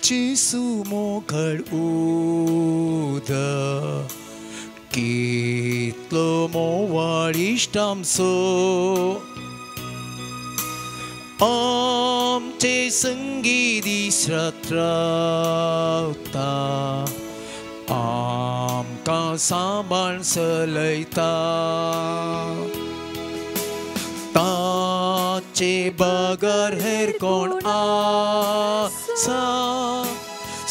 Jesu mokhad uda kitlo mo warishtam so आमचे संगीती श्रद्धावता आमका सांभाळ सलयता ताचे बगर हेर कोण आसा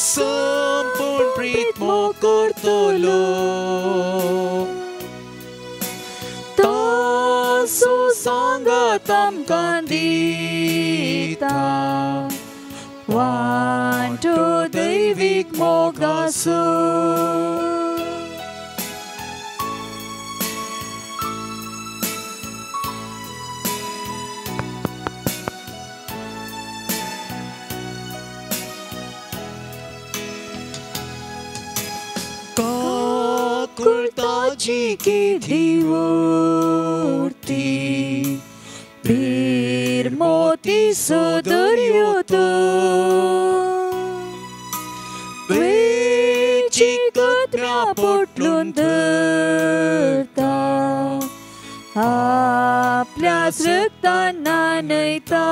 संपूर्ण प्रीत मो करतलो तासो सांगात आमकां दिता वांटो दैवीक मोगासो काकुळताची केदी वोरती बीर मोती सोदर्यो तो वेची कत्र्या पोटलून धरता आपल्याच रक्तान न्हाणयता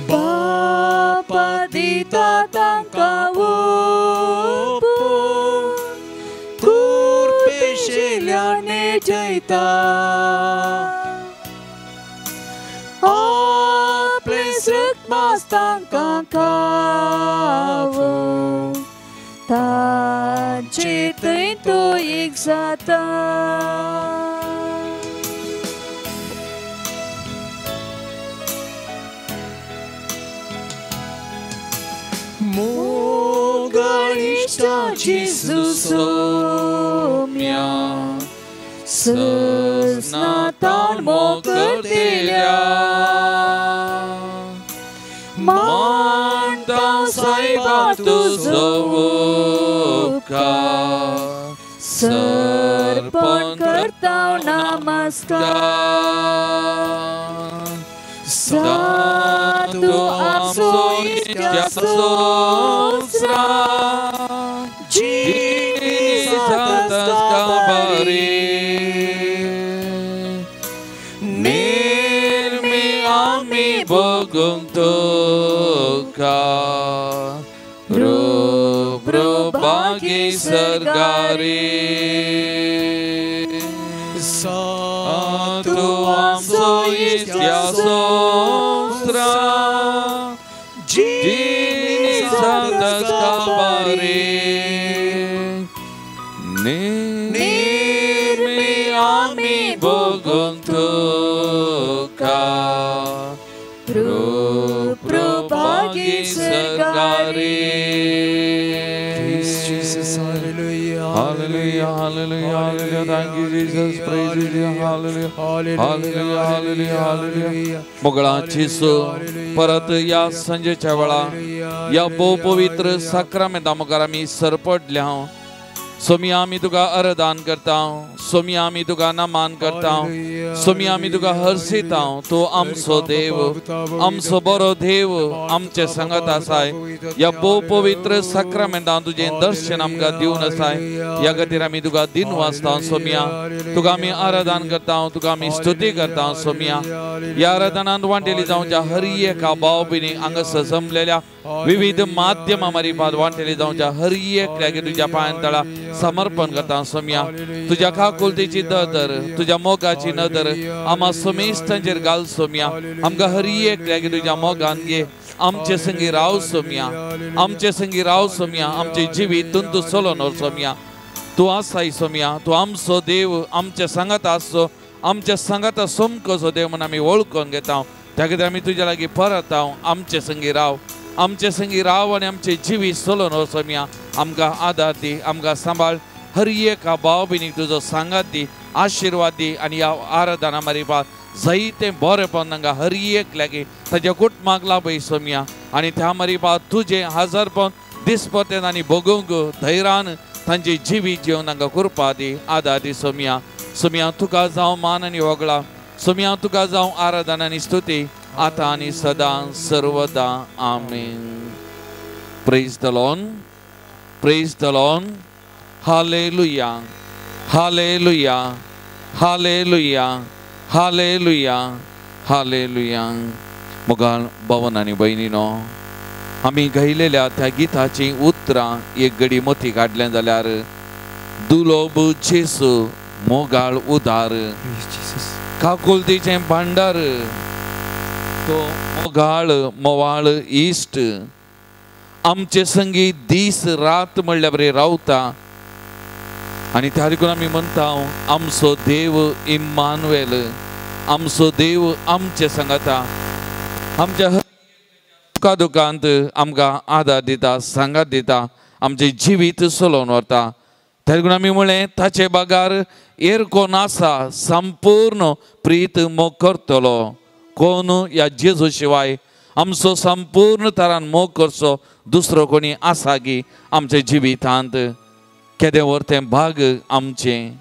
बापा दिता तांकां ओपून कुरपेशेल्याने जैता आपले रक्तमांस तांकां खावो तांचे थंय तो एक जाता मोगाळिष्टा जेजू सोम्या सजनातान मोकरतेल्या मानता सायबा तुजो उपकार सर्पण करता नमस्कार साधू आमचो इत्या सोसरा Jesus kabari nirmi ami bogong tuka bagi sergari satu amso isya sostra Jesus kabari nirmi ami bogong tuka bagi sergari Jesus hallelujah hallelujah hallelujah hallelujah thank you Jesus praise you hallelujah hallelujah hallelujah hallelujah मोगळाची सो परत या संजेच्या वेळा या पवित्र साक्रामेंता मुखार आमी सरपडल्या सोमी आमी तुका अरदान करता सोमी आमी तुका नमान करता सोमी आमी तुका हर्षिता तू आमचो देव आमचो बरो देव आमचे संगत आसाय या पवित्र साक्रामेंता तुझे दर्शन आमकां दिवन आसाय या खातीर आमी तुका दिन वाजता सोमिया तुका आमी आराधन करता तुका आमी स्तुती करता सोमिया या आराधनांत वांटेली जावच्या हर एका भाव भयणी हांगासर जमलेल्या विविध माध्यमां मारिफात वांटेली जावच्या हर एकल्याक तुज्या पांयांतळा समर्पण करता सोमिया तुझ्या काकुलतेची नदर तुझ्या मोगाची नदर आम्हा सोमेस्तांचेर घाल सोमिया आमकां हर एकल्याक तुज्या मोगान घे आमचे संगी राव सोमिया आमचे संगी राव सोमिया आमचे जिवीतून तूं चलोन व्हर सोमिया तूं आसाय सोमिया तूं आमचो देव आमचे सांगात आसचो आमचे सांगात सोमकोचो देव म्हणून आमी वळखून घेता त्या खातीर आमी तुज्या लागीं परत आमचे संगी राव आनी आमचे जिवीत चलोन व्हर सोमिया आमकां आदार दी आमकां सांबाळ हर एका भाव भयणीक तुजो सांगात दी आशिर्वाद दी आनी ह्या आराधना मारिफात जायते बरेपण तांकां हर एक लागीं ताच्या कुटुंबाक लाभय सोमिया आनी त्या मारिफात तुजें हजरपण दिसपतेन आनी भोगूंक धैर्यान तांचे जिवीत जिवन तांकां कृपा दी आदार दी सोमिया सोमिया तुका जावं मान आनी वगळा सोमिया तुका जावं आराधना आनी स्तुती आता आणि सदा सर्वदा amen. Praise the Lord, praise the Lord. Hallelujah, hallelujah, hallelujah, hallelujah, hallelujah. मुगाळ भावन आणि भयणीनो, आम्ही गायलेल्या त्या गीताची उतरां एक घडी मोठी काढल्या जाल्यार दुलोब जेसू मोगाळ उदार काकुलतीचे भांडार तो मोगाळ मोवाळ इश्ट आमचे संगी दीस रात म्हणल्या बरे रावता. आणि त्या देखून आम्ही म्हणता आमचो देव इम्मानुएल, आमचो देव आमचे सांगाता, आमच्या दुखा दुखांत आमकां आदार दिता, सांगात दिता, आमचे जिवीत चलोवन व्हरता. त्या देखून आमी म्हळें ताचे बागार एर कोण आसा संपूर्ण प्रीत मोग करतलो. कोण ह्या जेजू शिवाय आमचो संपूर्ण तरान मोग करचो दुसरो कोणी आसा की आमच्या जिवितांत. केदें व्हरतें भाग आमचें,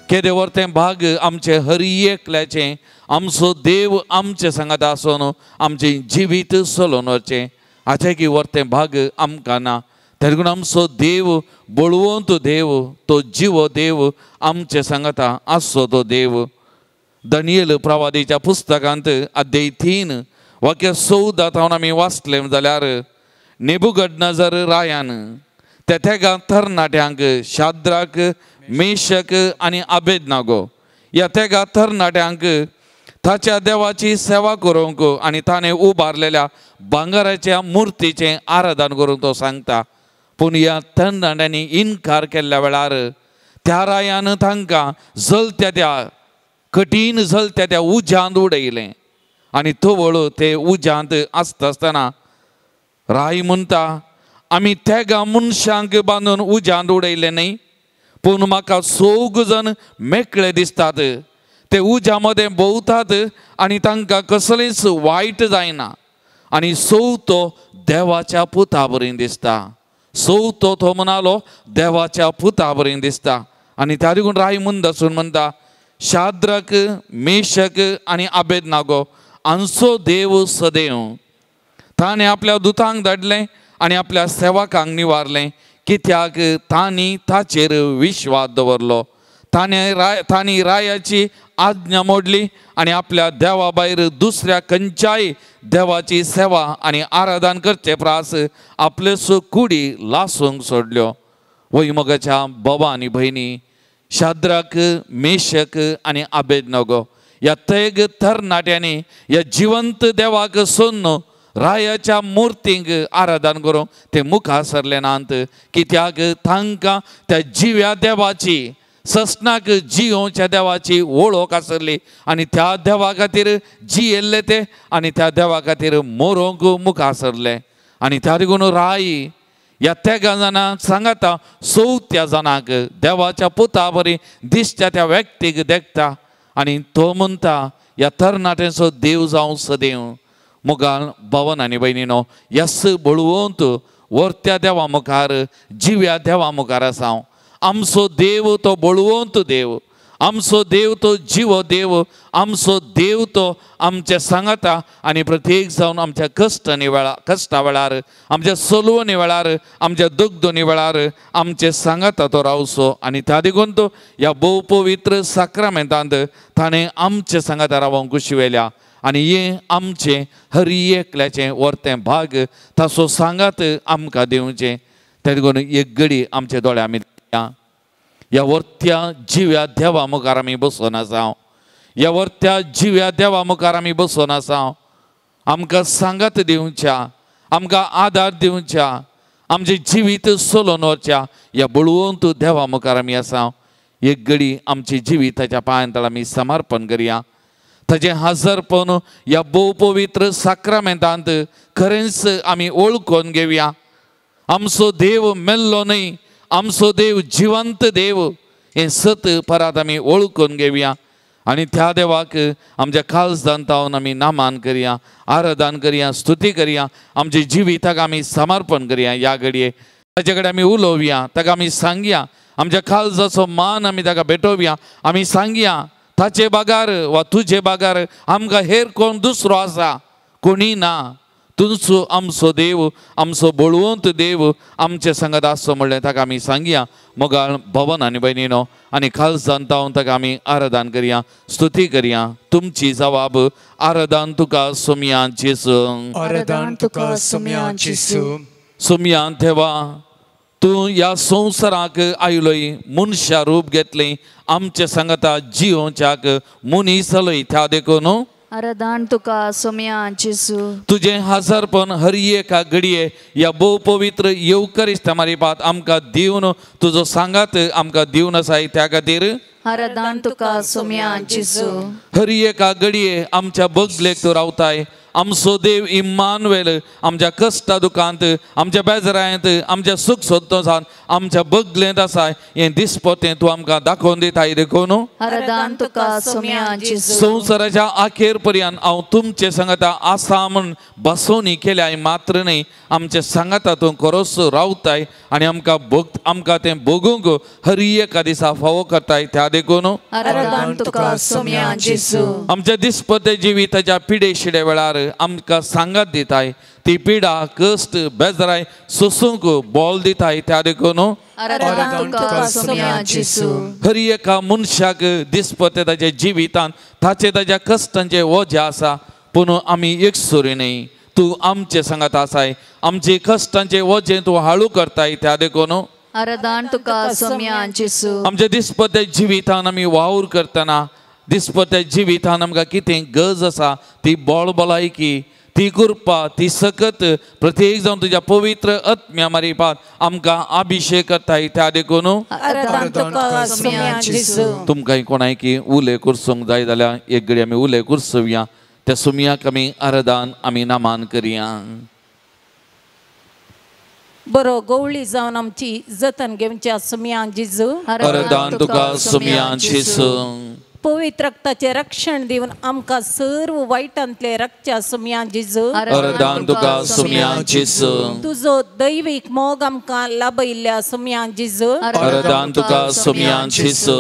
केदें व्हरतें भाग आमचे हर एकल्याचें. आमचो देव आमचे सांगात आसून आमचें जिवीत चलोवन व्हरचें हाचें की व्हरतें भाग आमकां ना. त्या देखून आमचो देव बळवंत देव, तो जिवो देव आमचे सांगाता आसचो तो देव. दानियेल प्रवादीच्या पुस्तकांत अध्याय 3 वाक्य 14 आमी वाचलें जाल्यार नेबुकदनेझर रायान त्या तरणाट्यांक शाद्राक, मेशक आनी अबेदनागो ह्या त्या तरणाट्यांक ताच्या देवाची सेवा करूंक आनी ताणें उबारलेल्या भांगराच्या मुर्तीचें आराधन करूंक तो सांगता. पूण ह्या तरणाट्यांनी इन्कार केल्ल्या वेळार त्या रायान तांकां जळत्या त्या कठीण जळत्या त्या उज्यांत उडयलें. आनी तवळ ते उज्यांत आसता आसतना राय म्हणटा आमी त्या मनशांक बांदून उज्यांत उडयलें न्ही, पूण म्हाका 4 जण मेकळे दिसतात. ते उज्या मदें भोंवतात आनी तांकां कसलेंच वायट जायना. आनी 4थो देवाच्या पुता बरी दिसता. 4थो तो म्हणालो देवाच्या पुता बरी दिसता. आनी त्या देखून राय म्हणसून म्हणटा शाद्रक, मेशक आनी अबेदनागो हांचो देव सदैव. ताणें आपल्या दुतांक धाडलें आनी आपल्या सेवकांक निवारलें, कित्याक तांणी ताचेर विश्वास दवरलो. तांणी रायाची आज्ञा मोडली आनी आपल्या देवा भायर दुसऱ्या खंयच्याय देवाची सेवा आनी आराधन करचे प्रास आपल्यो कुडी लासूंक सोडल्यो. वैमोगाच्या भावा आनी भयणी, शाद्राक, मेशक आनी अबेदनागो ह्या तेग तरणाट्यांनी ह्या जिवंत देवाक सोडून रायाच्या मुर्तींक आराधन करूंक ते मुखार सरले नात. कित्याक तांकां त्या जिव्या देवाची, ससनाक जियोच्या देवाची वळख आसली आनी त्या देवा खातीर जियेल्ले ते आनी त्या देवा खातीर मरोंक मुखार सरले. आनी त्या देखून राय ह्या तेगा जाणांक सांगता 4थ्या जाणांक देवाच्या पुता बरी दिसच्या त्या व्यक्तीक देखता. आनी तो म्हणटा ह्या तरणाट्यांचो देव जावं सदैव. मुगाळ भावन आनी भयणीनो, यस बळवंत वर्त्या देवा मुखार, जिव्या देवा मुखार आसा. आमचो देव तो बळवंत देव, आमचो देव तो जिवो देव, आमचो देव तो आमचे सांगता. आनी प्रत्येक जावन आमच्या कश्टा वेळार, आमच्या चलवणी वेळार, आमच्या दुखदोनी वेळार आमचे सांगता तो रावचो. आनी त्या देखून तो ह्या भोव पवित्र साक्रामेंतांत ताणें आमचे सांगता रावोंक शिवयल्या. आनी हे आमचे हर एकल्याचें व्हरतें भाग ताचो सांगात आमकां दिवचें. त्या देखून एक घडी आमचे दोळे आमी ह्या वर्त्या जिव्या देवा मुखार आमी बसून आसा. ह्या वर्त्या जिव्या देवा मुखार आमी बसून आसा. आमकां सांगात दिवच्या, आमकां आदार दिवच्या, आमचें जिवीत चलोवन व्हरच्या ह्या बळवंत देवा मुखार आमी आसा. एक घडी आमची जिविताच्या पांयां आमी समर्पण करया. ताजें हजरपण ह्या भोव पवित्र साक्रामेंतांत खरेंच आमी वळखून घेवया. आमचो देव मेल्लो न्हय, आमचो देव जिवंत देव हें सत परात आमी वळखून घेवया. आनी त्या देवाक आमच्या काळजांतावन आमी नामान करया, आराधन करया, स्तुती करया, आमच्या जिविताक आमी समर्पण करया. ह्या घडये ताचे कडेन आमी उलोवया, ताका आमी सांगया, आमच्या काळजाचो मान आमी ताका भेटोवया. आमी सांगया ताचे बागार वा तुजे बागार आमकां हेर कोण दुसरो आसा कोणी ना तुमचो आमचो देव आमचो बळवंत देव आमचे संगत आसो म्हणलें ताका आमी सांगया मोगाळ भवन आनी भयणीनो आनी खास जाणता ताका आमी आराधन करया स्तुती करया तुमची जबाब आराधन तुका सोमया जेसू आराधन तुका सोमया जेसू सोमया देवा तूं ह्या संवसाराक आयलोय मनशा रूप घेतलें आमचे संगता जिवोवच्याक मनीस जालोय त्या देखून आराधन तुका सोमया जेसू तुझे हजारपण हर एका घडये या बहु पवित्र येवकरिस्त मारीपात आमकां दिवन तुजो सांगात आमकां दिवन आसाय त्या खातीर आराधन तुका सोमया जेसू हर एका घडये आमच्या बगलेक तूं रावताय आमचो देव इम्मानुएल आमच्या कश्टा दुखांत आमच्या बेजारांत आमच्या सुख सोदोसांत आमच्या बगलेंत आसाय हें दिसपटें तूं आमकां दाखोवन दिताय देखून आराधन तुका सोमया जेसू संवसाराच्या आखेर पर्यंत हांव तुमचे सांगता आसा म्हण बसोवणी केल्याय मात्र न्ही आमचे सांगता तूं खरोच रावताय आनी आमकां तें बगूंक हर एका दिसा फावो करताय त्या देखून आराधन तुका सोमया जेसू आमच्या दिसपटे जिविताच्या पिडे शिडे वेळार आमकां सांगात दिताय ती पिडा कश्ट बेजाराय सोसूंक बोल दिताय त्या देखून आराधन तुका सोमया जेसू हर एका मनशाक दिसपटे ताच्या जिवितांत ताच्या कश्टांचे वजें आसा पूण आमी एकसुरी न्ही तूं आमचे सांगात आसाय आमचे कश्टांचे वजें तूं हाळू करताय त्या देखून आराधन तुका सोमया जेसू आमच्या दिसपटे जिवितांत आमी वावर करतना दिसपट्या जिवितांत आमकां कितें गरज आसा ती बोळबलायकी ती कृपा ती सकत प्रत्येक जावन तुज्या पवित्र आत्म्या मारीपात आमकां अभिषेक करताय त्या देखून आराधन तुका सोमया जेसू तुमकां कोणाय की उले कुरसूंक जाय जाल्यार एक घडी आमी उले कुरसुया त्या सोमयाक आमी आराधन आमी नामान करया बरो गवळी जावन आमची जतन घेवच्या सोमया जेजू आराधन तुका सोमया जेसू पवित्र रक्ताचे रक्षण दिवन आमकां सर्व वायटांतले रक्षच्या सोमया जेजू आराधन तुका सोमया जेसू तुजो दैवीक मोग आमकां लाभयल्ल्या सोमया जेजू आराधन तुका सोमया जेसू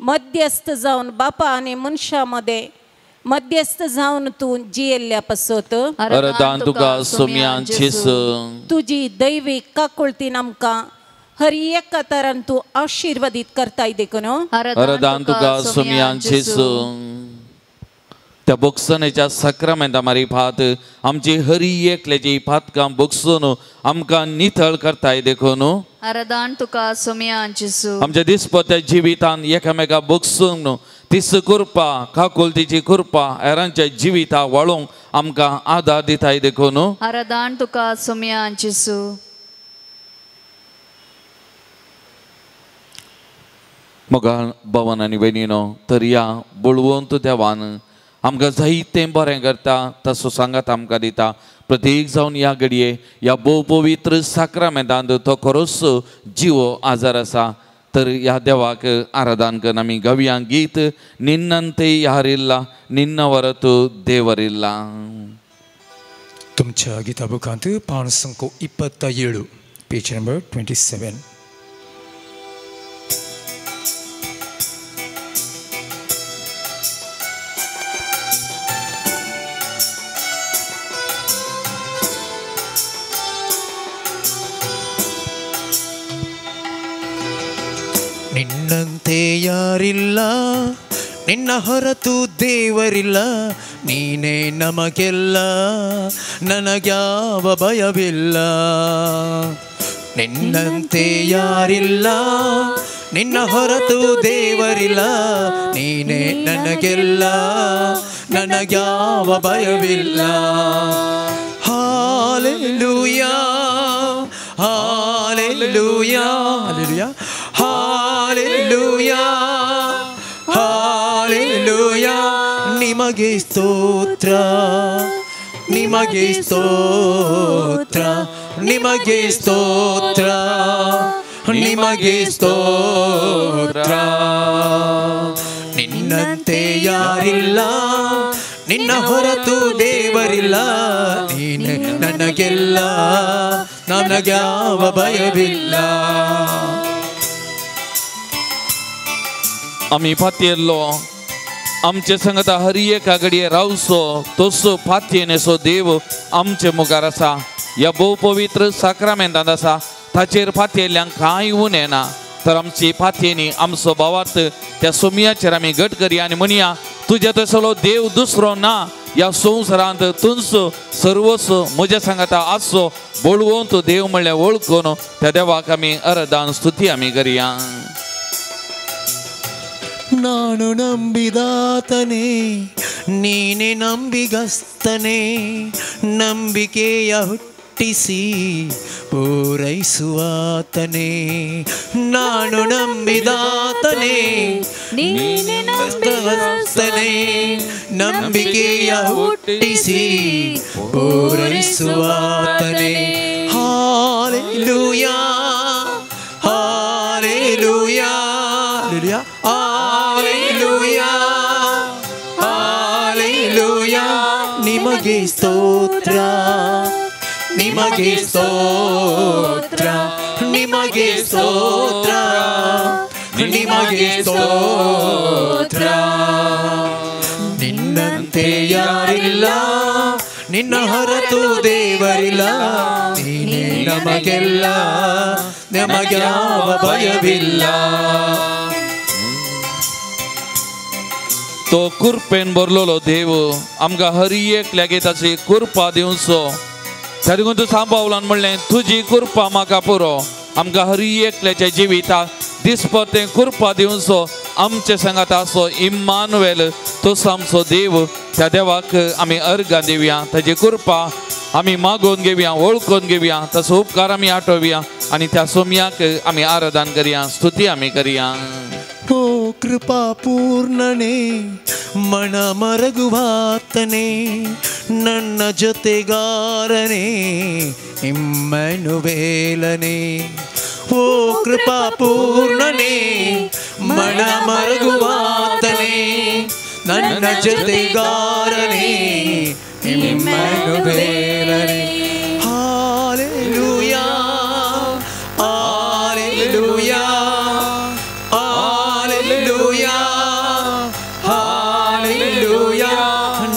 मध्यस्थ जावन बापा आनी मनशा मध्ये मध्यस्थ जावन तूं जियेल्ल्या पासत आराधन तुका सोमया जेसू तुजी दैवीक काकुळतीन आमकां हर एका तरान तूं आशीर्वादीत करताय देखून आराधन तुका सोमया जेसू त्या बोगसणेच्या सक्रामेंता मारीफात आमची हर एकल्याची पातकां बोगसून आमकां नितळ करताय देखून आराधन तुका सोमया जेसू आमच्या दिसपट्या जिवितांत एकामेका बोगसूंक तीस कृपा काकुलतीची कृपा हेरांच्या जिविता वाळोवंक आमकां आदार दिताय देखून आराधन तुका सोमया जेसू मोगाळ भवन आनी भयणीनो तर या बळवंत देवान आमकां जायतें बरें करता तसो सांगात आमकां दिता प्रत्येक जावन ह्या घडये ह्या भोव पवित्र साक्रामेंतांत तो खरोच जिवो आजार आसा तर ह्या देवाक आराधन करून आमी गावया गीत निन्नंते यारिल्ला निन्न वरतु देवरिल्ला तुमच्या गिता बुकांत पान संख्या 27 पेज नंबर 27 ನಿನ್ನಂತೆ ಯಾರಿಲ್ಲ ನಿನ್ನ ಹೊರತು ದೇವರಿಲ್ಲ ನೀನೇ ನಮಗೆಲ್ಲ ನನಗ್ಯಾವ ಭಯವಿಲ್ಲ ನಿನ್ನಂತೆ ಯಾರಿಲ್ಲ ನಿನ್ನ ಹೊರತು ದೇವರಿಲ್ಲ ನೀನೇ ನನಗೆಲ್ಲ ನನಗ್ಯಾವ ಭಯವಿಲ್ಲ hallelujah hallelujah hallelujah hallelujah hallelujah ನಿಮಗೆ ಸ್ತೋತ್ರ ನಿಮಗೆ ಸ್ತೋತ್ರ ನಿಮಗೆ ಸ್ತೋತ್ರ ನಿಮಗೆ ಸ್ತೋತ್ರ ನಿನ್ನಂತೆ ಯಾರಿಲ್ಲ ನಿನ್ನ ಹೊರತು ದೇವರಿಲ್ಲ ನೀನೆ ನನಗೆಲ್ಲ ನನಗ್ಯಾವ ಭಯವಿಲ್ಲ आमी फातेरलो आमचे संगता हर एका घडये रावसो तोसो फातयेनेसो देव आमचे मुखार आसा. ह्या भोव पवित्र साक्रामेंतांत आसा ताचेर फातयेल्ल्यांक कांय उण येना. तर आमची फातयेनी आमचो भावार्थ त्या सोमयाचेर आमी घट करया आनी म्हणया तुज्या तसलो देव दुसरो ना. ह्या संवसारांत तुमचो सर्वस्व म्हज्या सांगाता आसो बोळवून तो देव म्हणल्यार वळखून त्या देवाक आमी अरदान स्तुती आमी करया. ನಾನು ನಂಬಿದಾತನೇ ನೀನೆ ನಂಬಿಗಸ್ತನೇ ನಂಬಿಕೆಯ ಹುಟ್ಟಿಸಿ ಪೂರೈಸುವಾತನೇ. ನಾನು ನಂಬಿದಾತನೇ ನೀನೆ ನಂಬಿಗಸ್ತನೇ ನಂಬಿಕೆಯ ಹುಟ್ಟಿಸಿ ಪೂರೈಸುವಾತನೇ. Hallelujah hallelujah hallelujah hallelujah. ನಿಮಗೆ ಸ್ತೋತ್ರ ನಿಮಗೆ ಸ್ತೋತ್ರ ನಿಮಗೆ ಸ್ತೋತ್ರ ನಿಮಗೆ ಸ್ತೋತ್ರ. ನಿನ್ನಂತೆ ಯಾರಿಲ್ಲ ನಿನ್ನ ಹೊರತು ದೇವರಿಲ್ಲ. ನೀನೇ ನಮಗೆಲ್ಲ ನಮಗ್ಯಾವ ಭಯವಿಲ್ಲ. तो कुरपेन भरलेलो देव आमकां हर एकल्यागे ताची कुरपा दिवचो. त्या देखून तूं सांबावलान म्हणलें तुजी कुरपा म्हाका पुरो. आमकां हर एकल्याच्या जिविताक दिसपरतें कुरपा दिवचो. आमचे सांगात आसो इम्मानुएल तोच आमचो देव. त्या देवाक आमी अर्घां दिवया. ताची कृपा आमी मागोवन घेवया वळखून घेवया. ताचो उपकार आमी आठोवया आनी त्या सोमयाक आमी आराधन करया स्तुती आमी करया. ಓ ಕೃಪಾ ಪೂರ್ಣನೇ ಮನ ಮರಗುವಾತನೇ ನನ್ನ ಜೊತೆಗಾರನೇ ಇಮ್ಮನುವೇಲನೇ. ಓ ಕೃಪಾ ಪೂರ್ಣನೇ ಮನ ಮರಗುವಾತನೇ ನನ್ನ ಜೊತೆಗಾರನೇ ಇಮ್ಮನುವೇಲನೇ. Hallelujah hallelujah hallelujah hallelujah.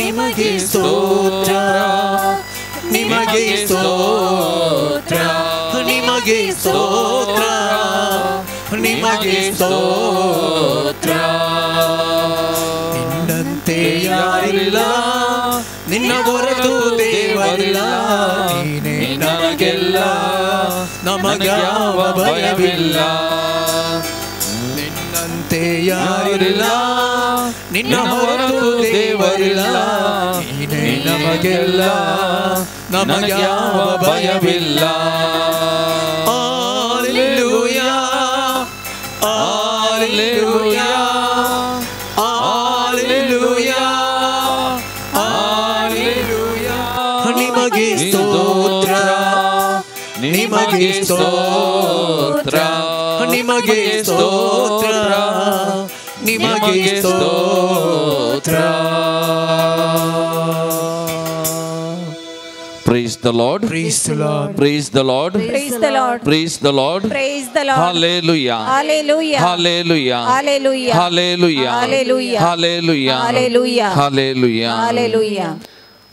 ನಿಮಗೆ ಸ್ತೋತ್ರ ನಿಮಗೆ ಸ್ತೋತ್ರ ನಿಮಗೆ ಸ್ತೋತ್ರ ನಿಮಗೆ ಸ್ತೋತ್ರ. ನಿನ್ನಂತೆ ಯಾರಿಲ್ಲ ನಿನ್ನ ಹೊರತು ದೇವರಿಲ್ಲ. ನೀನೇ ನಮಗೆಲ್ಲ ನಮಗ್ಯಾವ ಭಯವಿಲ್ಲ. ನಿನ್ನಂತೆ ಯಾರಿಲ್ಲ ನಿನ್ನ ಹೊರತು ದೇವರಿಲ್ಲ. ನೀನೇ ನಮಗೆಲ್ಲ ನಮಗ್ಯಾವ ಭಯವಿಲ್ಲ. Hallelujah hallelujah hallelujah hallelujah. ನಿಮಗೆ ಸ್ತೋತ್ರ ನಿಮಗೆ ಸ್ತೋತ್ರ ನಿಮಗೆ ಸ್ತೋತ್ರ ನಿಮಗೆ ಸ್ತೋತ್ರ. Praise the Lord. Praise the Lord. Praise the Lord. Praise the Lord. Praise the Lord. Praise the Lord. Hallelujah. Hallelujah. Hallelujah. Hallelujah. Hallelujah. Hallelujah. Hallelujah. Hallelujah. Hallelujah. Hallelujah.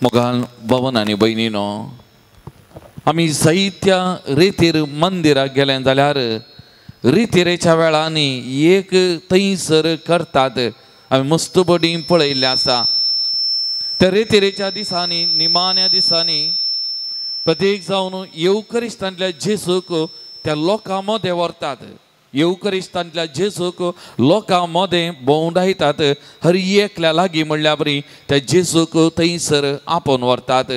मोगाल भवन आनी भयणीनो आमी जायत्या रितीर मंदिराक गेले जाल्यार रितीरेच्या वेळांनी एक थंयसर करतात आमी मस्तबडी पळयल्लें आसा. त्या रितीरेच्या दिसांनी निमाण्या दिसांनी प्रत्येक जावन येवकरिस्तांतल्या जेजूक त्या लोकां मदें व्हरतात. येवकरिस्तांतल्या जेजूक लोकां मदें भोंवडायतात. हर एकल्या लागीं म्हणल्या बरी त्या जेजूक थंयसर आपोवन व्हरतात.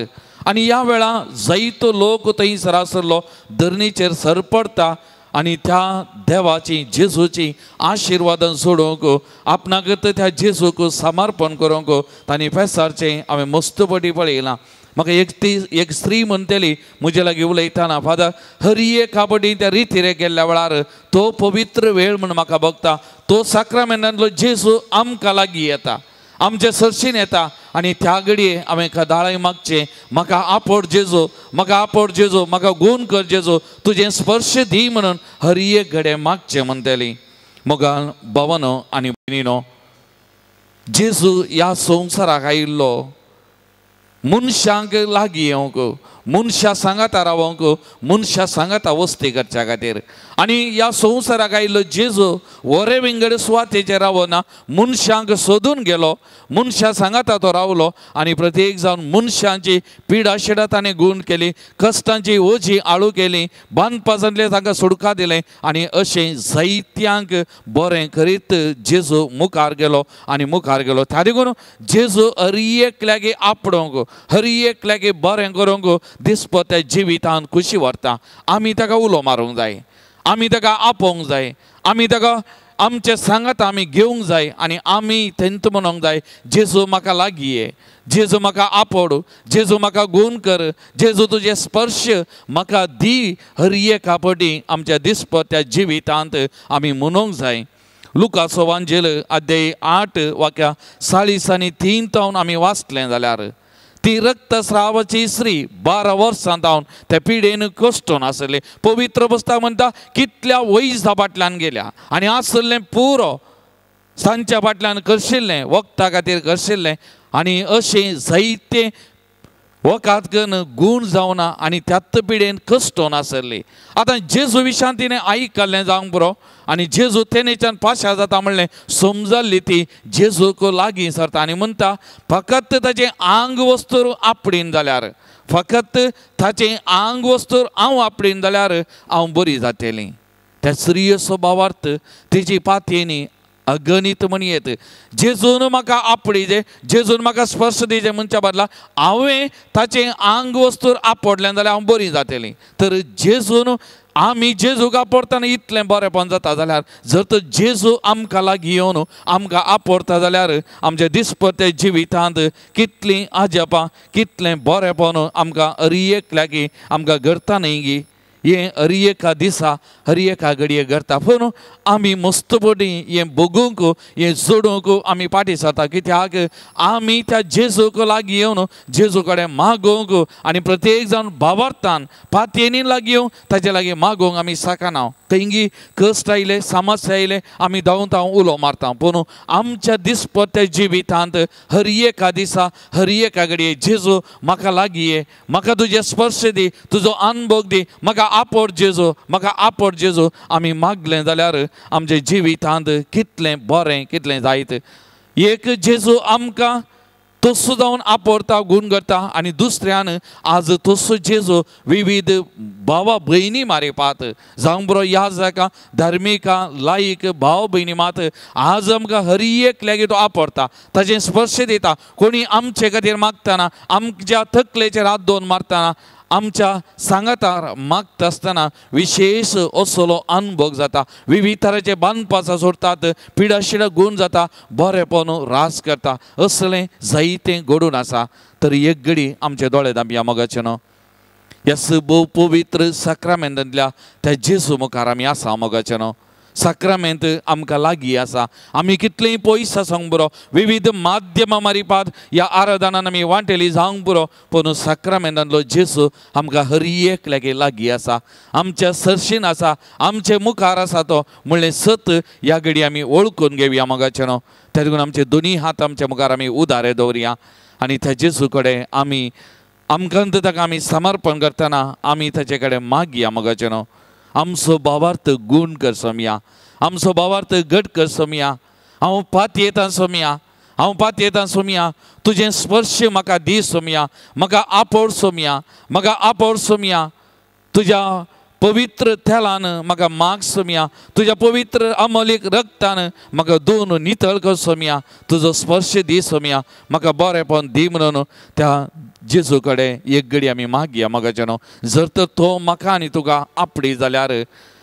आनी ह्या वेळा जायतो लोक थंयसर आसलो धरणीचेर सरपडता आनी त्या देवाची जेजूची आशिर्वादां सोडूंक आपणाक त्या जेजूक समर्पण करूंक तांणी फेसारचें हांवें मस्तबडी पळयलां. म्हाका एक स्त्री म्हणटली म्हजे लागीं उलयतना फादर हर एका बडी त्या रितीरे गेल्ल्या वेळार तो पवित्र वेळ म्हण म्हाका भोगता. तो साक्रामेंतांतलो जेजू आमकां लागीं येता आमचे सरशीन येता आनी त्या घडये हांवें कदाळाय मागचें म्हाका आपोड जेजू म्हाका आपोड जेजू म्हाका गूण कर जेजू तुजें स्पर्श दी म्हणून हर एक घडये मागचें म्हणटली. मोगाल भावनो आनी भयणीनो जेजू ह्या संवसाराक आयिल्लो मनशांक लागीं येवंक, मनशां सांगाता रावंक, मनशां सांगाता वस्ती करच्या खातीर. आनी ह्या संवसाराक आयिल्लो जेजू वरे विंगड सुवातेचेर रावना, मनशांक सोदून गेलो, मनशां सांगाता तो रावलो आनी प्रत्येक जावन मनशांची पिडा शिडा ताणें गुण केली, कश्टांची ओझी आळू केली, बांदपासांतले तांकां सुडका दिलें आनी अशें जायत्यांक बरें करीत जेजू मुखार गेलो आनी मुखार गेलो. त्या देखून जेजू हर एकल्यागे आपणोवंक, हर एकल्यागे बरें करूंक दिसपट्या जिवितांत खुशी व्हरता. आमी ताका उलो मारूंक जाय, आमी ताका आपोवंक जाय, आमी ताका आमचे सांगात आमी घेवंक जाय आनी आमी तेंत म्हणूंक जाय, जेजू म्हाका लागीं ये, जेजू म्हाका आपोड, जेजू म्हाका गुण कर, जेजू तुजे स्पर्श म्हाका दी. हर एका फावटी आमच्या दिसपट्या जिवितांत आमी म्हणूंक जाय. लुकाचो वांजेल अध्याय 8 वाक्या 40 आनी 3 आमी वाचलें जाल्यार ती रक्तस्रावाची स्त्री 12 वर्सां जावन त्या पिडेन कश्टून आसली. पवित्र पुस्तक म्हणटा कितल्या वयसा फाटल्यान गेल्या आनी आसलें पुरो सांच्या फाटल्यान करशिल्लें, वखदा खातीर करशिल्लें आनी अशें जायते वखद करून गूण जावना आनी त्याच पिडेन कश्टून आसली. आतां जेजू विशयान तिणें आयकल्लें जावंक पुरो आनी जेजू तेनेच्यान पाशा जाता म्हणलें समजल्ली ती जेजूक लागीं सरता आनी म्हणटा फकत ताचें आंग वस्तूर आपडीन जाल्यार, फकत ताचें आंग वस्तूर हांव आपडीन जाल्यार हांव बरी जातलीं. त्या स्त्रियेचो भावार्थ तेजी पातयेनी अगणित म्हणयेत. जेजून म्हाका आपडीजे, जेजून म्हाका स्पर्श दिजे म्हणच्या बदला हांवें ताचें आंग वस्तूर आपडलें जाल्यार हांव बरी जातलीं. तर जेजून आमी जेजूक आपडटाना इतलें बरेंपण जाता जाल्यार जर तर जेजू आमकां लागीं येवन आमकां आपडटा जाल्यार आमच्या दिसपट्या जिवितांत कितलीं आजपां, कितलें बरेंपण आमकां हर एक लागीं आमकां घडटा न्ही गी. हें हर एका दिसा हर एका घडये घडटा. पूण आमी मस्तपणी हें बगूंक, हें जोडूंक आमी फाटीं सरता. कित्याक आमी त्या जेजूक लागीं येवन जेजू कडेन मागोवंक आनी प्रत्येक जावन भावार्थान पातयेनी लागीं येवन ताचे लागीं मागोवंक आमी साकना. खंयी कश्ट आयले, समस्या आयले आमी धांवून उलो मारता. पूण आमच्या दिसपट्या जिवितांत हर एका दिसा हर एका घडये जेजू म्हाका लागीं ये, म्हाका तुजे स्पर्श दी, तुजो अनुभव दी, म्हाका आपोड जेजू, म्हाका आपोड जेजू आमी मागलें जाल्यार आमच्या जिवितांत कितलें बरें, कितलें जायत. एक जेजू आमकां तसो जावन आपडटा, गुण करता आनी दुसऱ्यान आज तसो जेजू विविध भावा भयणी मारेपात जावंक बरो याजकां, धार्मिकां, लायक भाव भयणी मात आज आमकां हर एक लेगीत आपडटा, ताचें स्पर्श दिता. कोणी आमचे खातीर मागतना, आमच्या तकलेचेर हात दवरून मारतना, आमच्या सांगातार मागता आसतना विशेष असलो अनुभव जाता. विविध तरांचे बांदपासां सोडटात, पिडा शिडा गुण जाता, बरेंपण रास करता. असलें जायतें घडून आसा. तर एक घडी आमचे दोळे धांबया मोगाचे न्हू. ह्या भोव पवित्र साक्रामेंतांतल्या त्या जेजू मुखार आमी आसा मोगाचे न्हू. साक्रामेंत आमकां लागीं आसा. आमी कितलेंय पयस आसूंक पुरो, विविध माध्यमां मारिपात ह्या आराधनान आमी वांटेली जावंक पुरो, पूण साक्रामेंतांतलो जेजू आमकां हर एक लेगीत लागीं आसा, आमच्या सरशीन आसा, आमचे मुखार आसा तो म्हणलें सत ह्या घडी आमी वळखून घेवया मोगाचे न्हू. त्या देखून आमचे दोनी हात आमच्या मुखार आमी उदारे दवरया आनी त्या जेजू कडेन आमी आमकांत ताका आमी समर्पण करतना आमी ताचे कडेन मागया मोगाचे न्हू. आमचो भावार्थ गुण कर सोमया, आमचो भावार्थ घट कर सोमया. हांव पात येता सोमया, हांव पात येता सोमया, तुजें स्पर्श म्हाका दी सोमया, म्हाका आपोड सोमया, म्हाका आपोड सोमया. तुज्या पवित्र तेलान म्हाका माग सोमया, तुज्या पवित्र अमोलीक रक्तान म्हाका धुवन नितळ कर सोमया. तुजो स्पर्श दी सोमया, म्हाका बरेंपण दी म्हणून त्या जेजू कडेन एक घडी आमी मागया मोगाचे न्हू. जर तर तो म्हाका आनी तुका आपडी जाल्यार,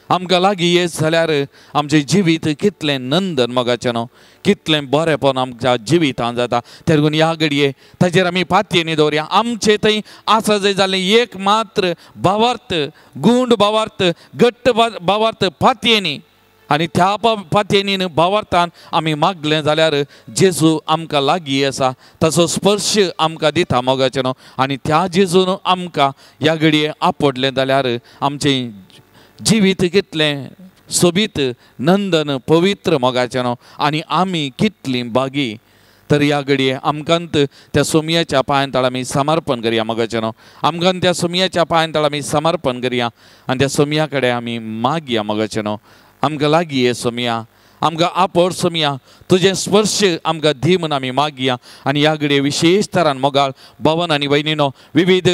आमकां लागीं येत जाल्यार आमचें जिवीत कितलें नंदन मोगाचें न्हू, कितलें बरेंपण आमच्या जिवितांत जाता. त्या लागून ह्या घडये ताचेर आमी पातयेनी दवरया. आमचे थंय आसा जंय जालें एक मात्र भावार्थ, गूंड भावार्थ, घट्ट भावार्थ पातयेनी आनी त्या पातयेनीन भावार्थान आमी मागलें जाल्यार जेजू आमकां लागीं आसा, ताचो स्पर्श आमकां दिता मोगाचें न्हू. आनी त्या जेजून आमकां ह्या घडये आपडलें जाल्यार आमचें जिवीत कितलें सोबीत, नंदन, पवित्र मोगाचें न्हू. आनी आमी कितलीं बागी. तर ह्या घडये आमकांत त्या सोमयाच्या पांयांतळ आमी समर्पण करया मोगाचेनो. आमकां त्या सोमयाच्या पांयांतळ आमी समर्पण करया आनी त्या सोमया कडेन आमी मागया मोगाचेनो. आमकां लागीं हे सोमया, आमकां आपड सोमया, तुजें स्पर्श आमकां दी म्हूण आमी मागया. आनी ह्या घडये विशेश तरान मोगाळ भवन आनी भयणीनो विविध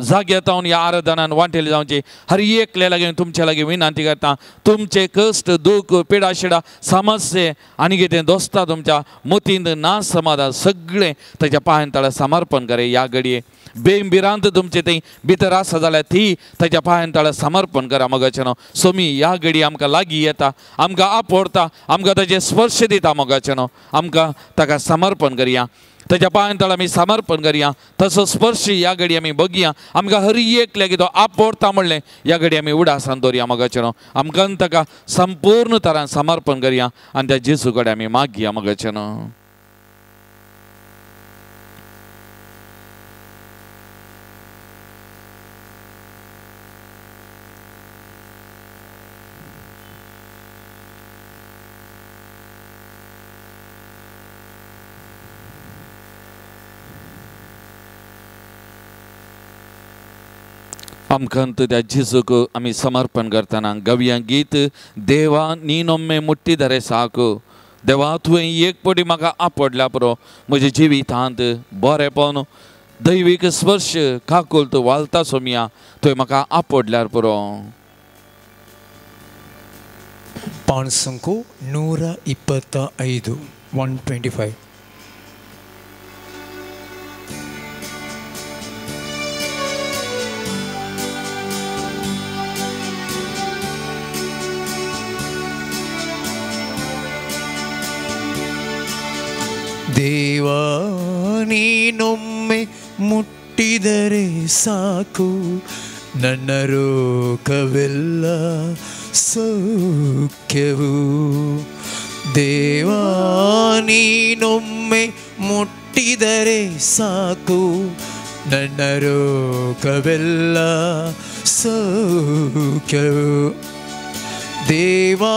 जाग्यार जावन ह्या आराधनान वांटेले जावचे हर एकले लागीं तुमचे लागीं विनंती करता. तुमचे कश्ट दुख पिडा शिडा समस्ये आनी कितें दोस्ता तुमच्या मतींत ना समाधान सगळें ताच्या पांयांतळ समर्पण करे. ह्या घडये बेंबिरांत तुमचे थंय भितर आसा जाल्यार ती ताच्या पांयांतळ समर्पण करा मोगाचेनो. सोमी ह्या घडये आमकां लागीं येता, आमकां आपडटा, आमकां ताचे स्पर्श दिता मोगाचेनो. आमकां ताका समर्पण करया, ताच्या पांयांतळ आमी समर्पण करया. तसो स्पर्श ह्या घडये आमी बगया. आमकां हर एकल्याक तो आपडटा म्हणलें ह्या घडये आमी उडासान दवरया मोगाचेनो. आमकां ताका संपूर्ण तरान समर्पण करया आनी त्या जेजू कडेन आमी मागया मोगाचेनो. आमकांत त्या जेजूक आमी समर्पण करतना गव्या गीत देवा नी नोम्मे मुट्टीदरे साकू. देवा तुवें एक पटी म्हाका आपडल्या पुरो, म्हज्या जिवितांत बरेपण दैवीक स्पर्श काकूल तूं वालता सोमया, तुवें म्हाका आपडल्यार पुरो. पान संको 125 125. ದೇವಾ ನೀನೊಮ್ಮೆ ಮುಟ್ಟಿದರೆ ಸಾಕು, ನನ್ನ ರೋಗವೆಲ್ಲ ಸೌಖ್ಯವು. ದೇವಾ ನೀನೊಮ್ಮೆ ಮುಟ್ಟಿದರೆ ಸಾಕು, ನನ್ನ ರೋಗವೆಲ್ಲ ಸೌಖ್ಯವು. ದೇವಾ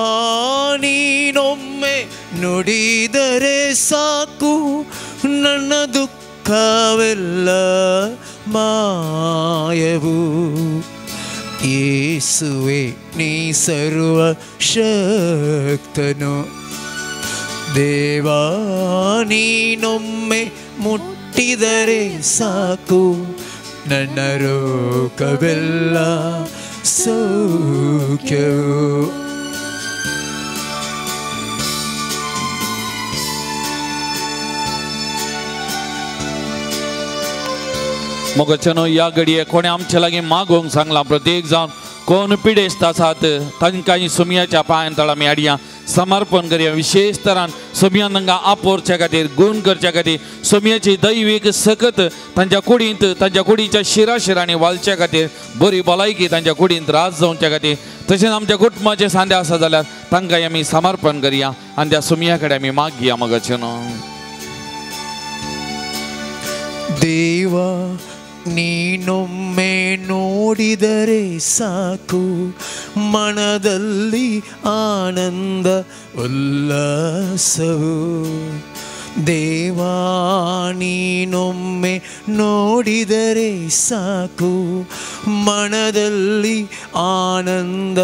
ನೀನೊಮ್ಮೆ ನುಡಿದರೆ ಸಾಕು, ನನ್ನ ದುಃಖವೆಲ್ಲ ಮಾಯವು. ಯೇಸುವೆ ನೀ ಸರ್ವ ಶಕ್ತನು. ದೇವಾ ನೀನೊಮ್ಮೆ ಮುಟ್ಟಿದರೆ ಸಾಕು, ನನ್ನ ರೋಗವೆಲ್ಲ ಸೌಖ್ಯವು. मोगाचेनो ह्या घडये कोणे आमचे लागीं मागोवंक सांगला. प्रत्येक जावन कोण पिडेस्त आसात तांकां सोमयाच्या पांयांतळ आमी हाडया, समर्पण करया. विशेष तरान सोमयान तांकां आपोरच्या खातीर, गूण करच्या खातीर, सोमयाची दैवीक सकत तांच्या कुडींत, तांच्या कुडीच्या शिराशिरांनी वालच्या खातीर, बरी भलायकी तांच्या कुडींत रास जावच्या खातीर, तशेंच आमच्या कुटुंबाचे सांदे आसा जाल्यार तांकांय आमी समर्पण करया आनी त्या सोमया कडेन आमी मागया मोगाचेनो. ದೇವಾ ನೀನೊಮ್ಮೆ ನೋಡಿದರೆ ಸಾಕು, ಮನದಲ್ಲಿ ಆನಂದ ಉಲ್ಲಾಸವು. ದೇವಾ ನೀನೊಮ್ಮೆ ನೋಡಿದರೆ ಸಾಕು, ಮನದಲ್ಲಿ ಆನಂದ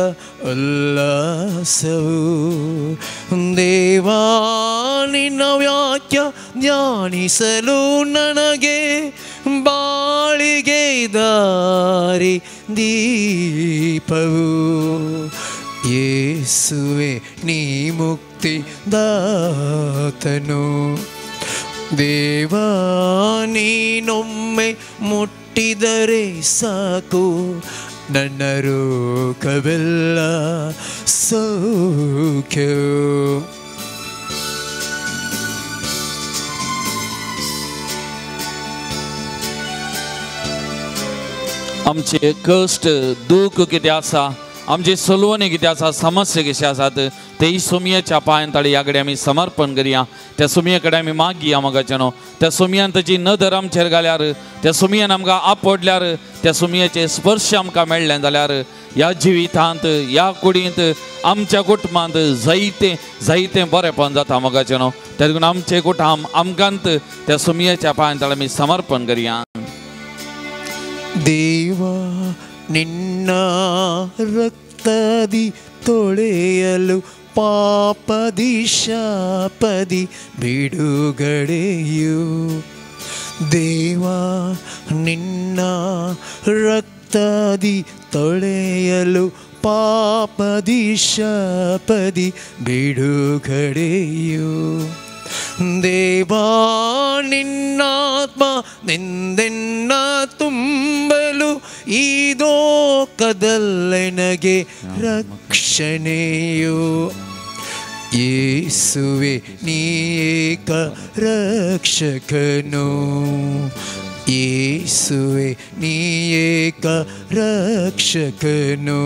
ಉಲ್ಲಾಸವು. ದೇವಾ ನಿನ್ನ ವಾಕ್ಯ ಧ್ಯಾನಿಸಲು ನನಗೆ ಬಾಳಿಗೆ ದಾರಿ ದೀಪವು. ಯೇಸುವೆ ನೀ ಮುಕ್ತಿ ದಾತನು. ದೇವಾ ನೀನೊಮ್ಮೆ ಮುಟ್ಟಿದರೆ ಸಾಕು, ನನ್ನ ರೋಗವೆಲ್ಲ ಸೌಖ್ಯವು. आमचे कश्ट दुख कितें आसा आमचे सलवणे कितें आसा समस्या कशी आसात तेही सुमयेच्या पांयताळी ह्या कडेन आमी समर्पण करया. त्या सुमये कडेन आमी मागया मोगाचेनो. त्या सुमयान ताची नदर आमचेर घाल्यार, त्या सुमयान आमकां आपडल्यार, त्या सुमयेचे स्पर्श आमकां मेळ्ळे जाल्यार ह्या जिवितांत, ह्या कुडींत, आमच्या कुटुंबांत जायतें बरेंपण जाता मोगाचेनो. त्या देखून आमचे कुटुंब आमकांत त्या सुमयेच्या पांयताळी आमी समर्पण करया. ದೇವಾ ನಿನ್ನ ರಕ್ತದಿ ತೊಳೆಯಲು ಪಾಪದಿ ಶಾಪದಿ ಬಿಡುಗಡೆಯು. ದೇವಾ ನಿನ್ನ ರಕ್ತದಿ ತೊಳೆಯಲು ಪಾಪದಿ ಶಾಪದಿ ಬಿಡುಗಡೆಯು. ದೇವಾ ನಿನ್ನಾತ್ಮ ನಿಂದೆನ್ನ ತುಂಬಲು ಈ ಲೋಕದಲ್ಲೆನಗೆ ರಕ್ಷಣೆಯು. ಯೇಸುವೆ ನೀಕ ರಕ್ಷಕನು, ಯೇಸುವೆ ನೀಕ ರಕ್ಷಕನು.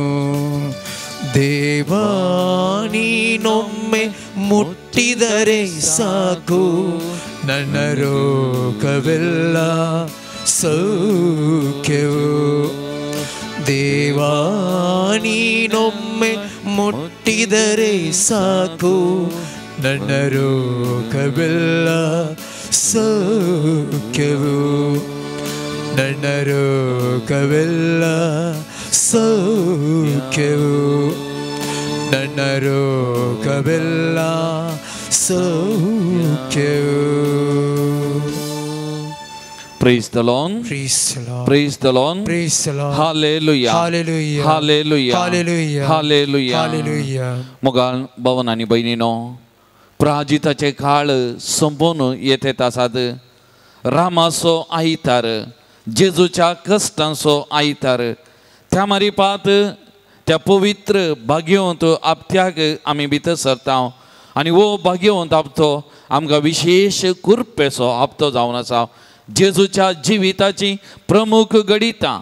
ದೇವಾ ನೀನೊಮ್ಮೆ ಮುಟ್ಟಿದರೆ ಸಾಕು, ನನ್ನ ರೋಗವೆಲ್ಲ ಸೌಖ್ಯವು. ದೇವಾ ನೀನೊಮ್ಮೆ ಮುಟ್ಟಿದರೆ ಸಾಕು, ನನ್ನ ರೋಗವೆಲ್ಲ ಸೌಖ್ಯವು. ನನ್ನ ರೋಗವೆಲ್ಲ ಸೌಖ್ಯವು. ನನ್ನ ರೋಗವೆಲ್ಲ ಸೌಖ್ಯವು. Praise the Lord. Praise the Lord. Praise the Lord. Praise the Lord. Hallelujah. Hallelujah. Hallelujah. Hallelujah. Hallelujah. Hallelujah. मोगाळ भवन आणि बहिणीनो, प्राजिताचे काळ संपून येत आसात. रामाचो आयतार, जेजूच्या कश्टांचो आयतार, त्या मारिपात त्या पवित्र भाग्यवंत आपत्याक आमी भितर सरता. आनी वो भाग्यवंत आपतो आमकां विशेष कृपेचो आपतो जावन आसा. जेजूच्या जिविताची प्रमुख गणितां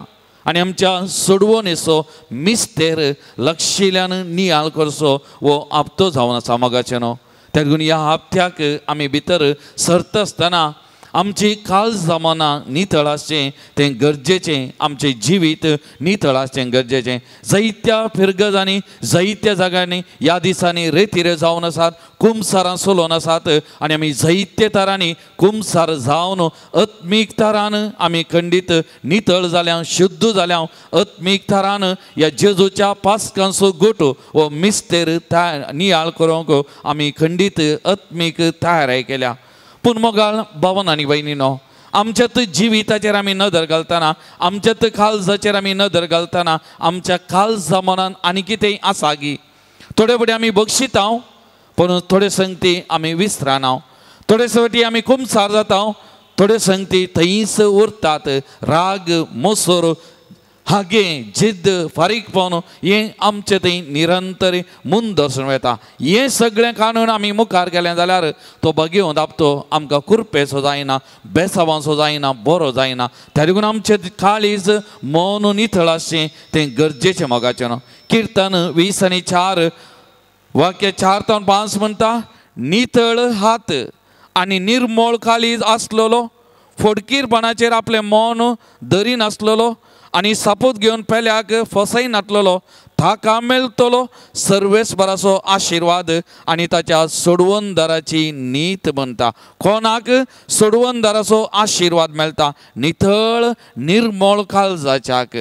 आनी आमच्या सोडवणेचो मिस्तेर लक्षिल्ल्यान नियाळ करचो वो आपतो जावन आसा मोगाचेनो. त्या देखून ह्या आपत्याक आमी भितर सरता आसतना आमची काळ जमाना नितळ आसचें तें गरजेचें. आमचें जिवीत नितळ आसचें गरजेचें. जायत्या फिरगजांनी, जायत्या जाग्यांनी ह्या दिसांनी रेतीर जावन आसात, कुमसारां सोलोवन आसात. आनी आमी जायत्या तरांनी कुमसार जावन आत्मीक तरान आमी खंडीत नितळ जाल्या, शुद्ध जाल्या. आत्मीक तरान ह्या जेजूच्या पास्कांचो गोटो वो मिस्तेर नियाळ करूंक आमी खंडीत आत्मीक तयाराय केल्या. पूण मोगाळ भावन आनी भयणीनो, आमच्यात जिविताचेर आमी नदर घालतना, आमच्यात काळजाचेर आमी नदर घालतना आमच्या काळ जमानान आनी कितेंय आसा गी. थोडे फावटी आमी बक्षिता, पूण थोडे संगती आमी विसराना. थोडे फावटी आमी कुमसार जाता, थोडे संगती थंयच उरतात. राग, मोसोर, हागे, जिद्द, फारीकपण हें आमचें थंय निरंतर मून दर्शन येता. हें सगळें काडून आमी मुखार गेलें जाल्यार तो भाग्यवंत आपतो आमकां कृपेचो जायना, बेसावांचो जायना, बरो जायना. त्या देखून आमचें काळीज मन नितळ आसचें तें गरजेचें मोगाचें. किर्तन 20:4 वाक्य 4-5 म्हणटा, नितळ हात आनी निर्मळ काळीज आसलेलो, फडकीरपणाचेर आपलें मन धरी नासलेलो आनी सापूत घेवन पेल्याक फसय नासलेलो, ताका मेळटलो सर्वेस्पराचो आशिर्वाद आनी ताच्या सोडवणदाराची नीत म्हणटा. कोणाक सोडवणदाराचो आशिर्वाद मेळटा? नितळ निर्मळ काळजाच्याक.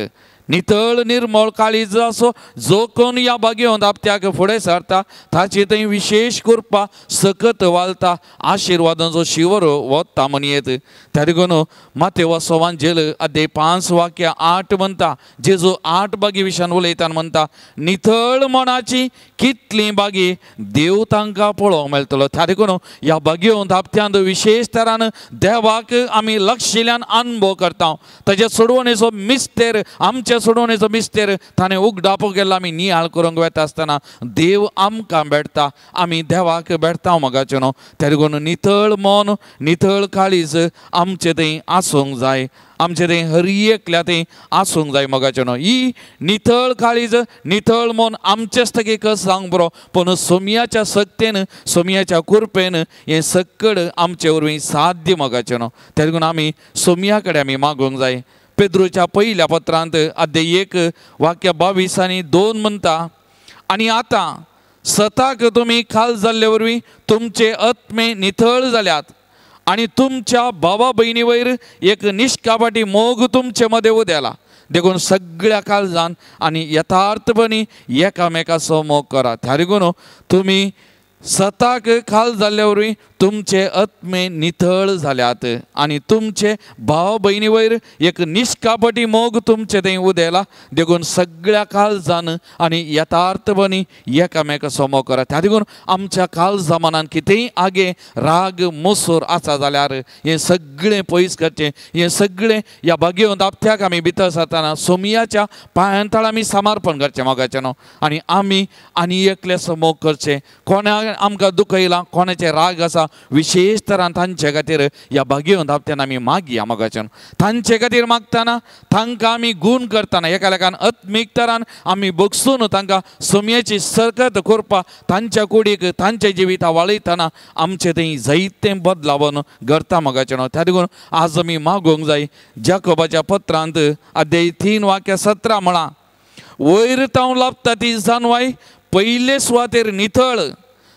नितळ निर्मळ काळीज असो जो कोण ह्या भाग्यवंत आपत्याक फुडें सरता ताची थंय विशेष कृपा सकत वालता, आशिर्वादांचो शिवर वता म्हणयेत. त्या देखून मातेव सवांजेल अध्याय 5 वाक्य 8 म्हणटा, जेजू 8 बागी विशयान उलयतना म्हणटा, नितळ मनाची कितली बागी देव तांकां पळोवंक मेळटलो. त्या देखून ह्या भाग्यवंत आपत्यांत विशेष तरान देवाक आमी लक्षिल्ल्यान अनुभव करता. ताचे सोडवणेचो मिस्तेर आमच्या आमच्या सोडवणेचो मिस्तेर ताणें उगडाप केला आमी नियाळ करूंक वेता आसतना देव आमकां बेडटा, आमी देवाक बेडटा मोगाचें न्हू. त्या लागून नितळ मन नितळ काळीज आमचे थंय आसूंक जाय, आमचे थंय हर एकल्या थंय आसूंक जाय मोगाचें न्हू. ही नितळ काळीज नितळ मन आमचेच तकी कस जावंक बरो, पूण सोमयाच्या सक्तेन सोमयाच्या कृपेन हें सक्कड आमचे वरवीं साध्य मोगाचें न्हू. त्या लागून आमी सोमया कडेन आमी मागूंक जाय. पेद्रूच्या पयल्या पत्रांत अध्याय 1 वाक्य 22 आनी 2 म्हणटा, आनी आतां सताक तुमी खाल जाल्ले वरवीं तुमचे आत्मे नितळ जाल्यात आनी तुमच्या भावा भयणी वयर एक निश्कापाटी मोग तुमचे मदें उदेला. देखून सगळ्या काळजान आनी यथार्थपणी एकामेकाचो मोग करा. त्या लागून तुमी सताक खाल जाल्ले वरवीं तुमचे आत्मे नितळ जाल्यात आनी तुमचे भाव भयणी वयर एक निश्कापटी मोग तुमचे थंय उदेला. देखून सगळ्या काळजान आनी यथार्थपणी एकामेकाचो मोग करा. त्या देखून आमच्या काळजा मनान कितेंय आगे राग मोसूर आसा जाल्यार हें सगळें पयस करचें. हें सगळें ह्या भाग्यवंत आपत्याक आमी भितर सरतना सोमयाच्या पांयांतळ आमी समर्पण करचें मोगाचें न्हू. आनी आमी आनी एकल्याचो मोग करचें. कोणाक आमकां दुखयलां, कोणाचे राग आसा, विशेश तरान तांचे खातीर ह्या भाग्यवंत आपत्यान आमी मागया मोगाचें. तांचे खातीर मागतना तांकां आमी गूण करतना एका लेखान आत्मीक तरान आमी बगसून तांकां सोमयाची सरकत करपा तांच्या कुडीक तांच्या जिवितां वाळयतना आमचें थंय जायतें बदलावन घडटा मोगाचें न्हू. त्या देखून आज आमी मागोवंक जाय. जाकोबाच्या पत्रांत अध्याय 3 वाक्य 17 म्हणा, वयर तावन लाभता ती जानवाय पयले सुवातेर नितळ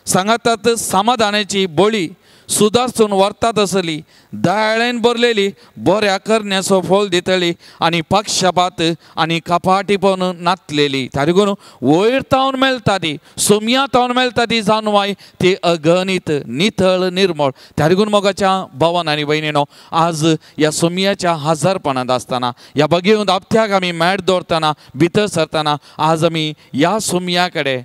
सांगातात समाधानाची बळी सुदासून व्हरतात आसली, दयाळेन भरलेली बऱ्या करण्याचो फळ दितली आनी पक्षपात आनी कपाटीपण नातलेली. त्या देखून वयर तावन मेळटा ती सोमया तावन मेळटा ती जानवाय ती अगणित नितळ निर्मळ. त्या देखून मोगाच्या भावान आनी भयणीनो, आज ह्या सोमयाच्या हजारपणांत आसतना ह्या भाग्यवंत आपत्याक आमी मेळ दवरतना भितर सरतना आज आमी ह्या सोमया कडेन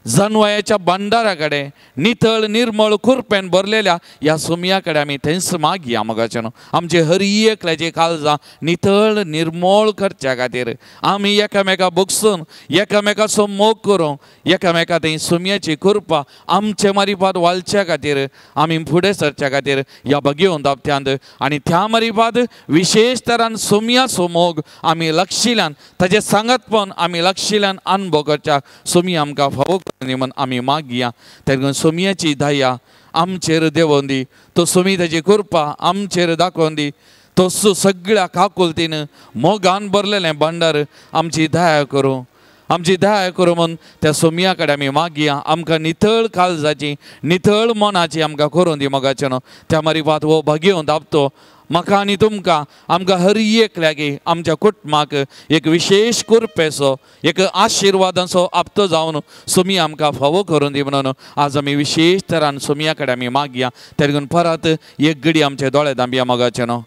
जानवायाच्या भंडारा कडेन नितळ निर्मळ खुरपेन भरलेल्या ह्या सोमया कडेन आमी थंयच मागया मोगाचें न्हू. आमचे हर एकल्याची काळजां नितळ निर्मळ करच्या खातीर आमी एकामेका बगसून एकामेकाचो मोग करूं, एकामेका थंय सोमयाची कृपा आमचे मारिपात वालच्या खातीर आमी फुडें सरच्या खातीर ह्या भाग्यवंत आपत्यांत आनी त्या मारिपात विशेश तरान सोमयाचो मोग आमी लक्षिल्ल्यान ताचें सांगतपण आमी लक्षिल्ल्यान अनुभव करच्या सोमया आमकां फावो म्हणून आमी मागया. त्या लागून सोमयाची दया आमचेर देवोवन दी, तो सोमी ताची कृपा आमचेर दाखोवन दी, तो सगळ्या काकुलतीन मोगान भरलेलें भंडार आमची दया करूं, आमची दया करूं म्हणून त्या सोमया कडेन आमी मागया. आमकां नितळ काळजाची नितळ मनाची आमकां करूं दी मोगाचें न्हू. त्या मारिपात हो भाग्यवंत आपतो म्हाका आनी तुमकां आमकां हर एकल्याक आमच्या कुटुंबाक एक विशेष कृपेचो एक आशिर्वादाचो आपतो जावन सोमी आमकां फावो करून दी म्हणून आज आमी विशेष तरान सोमया कडेन आमी मागया. त्या लागून परत एक घडी आमचे दोळे धांबया मोगाचें न्हू.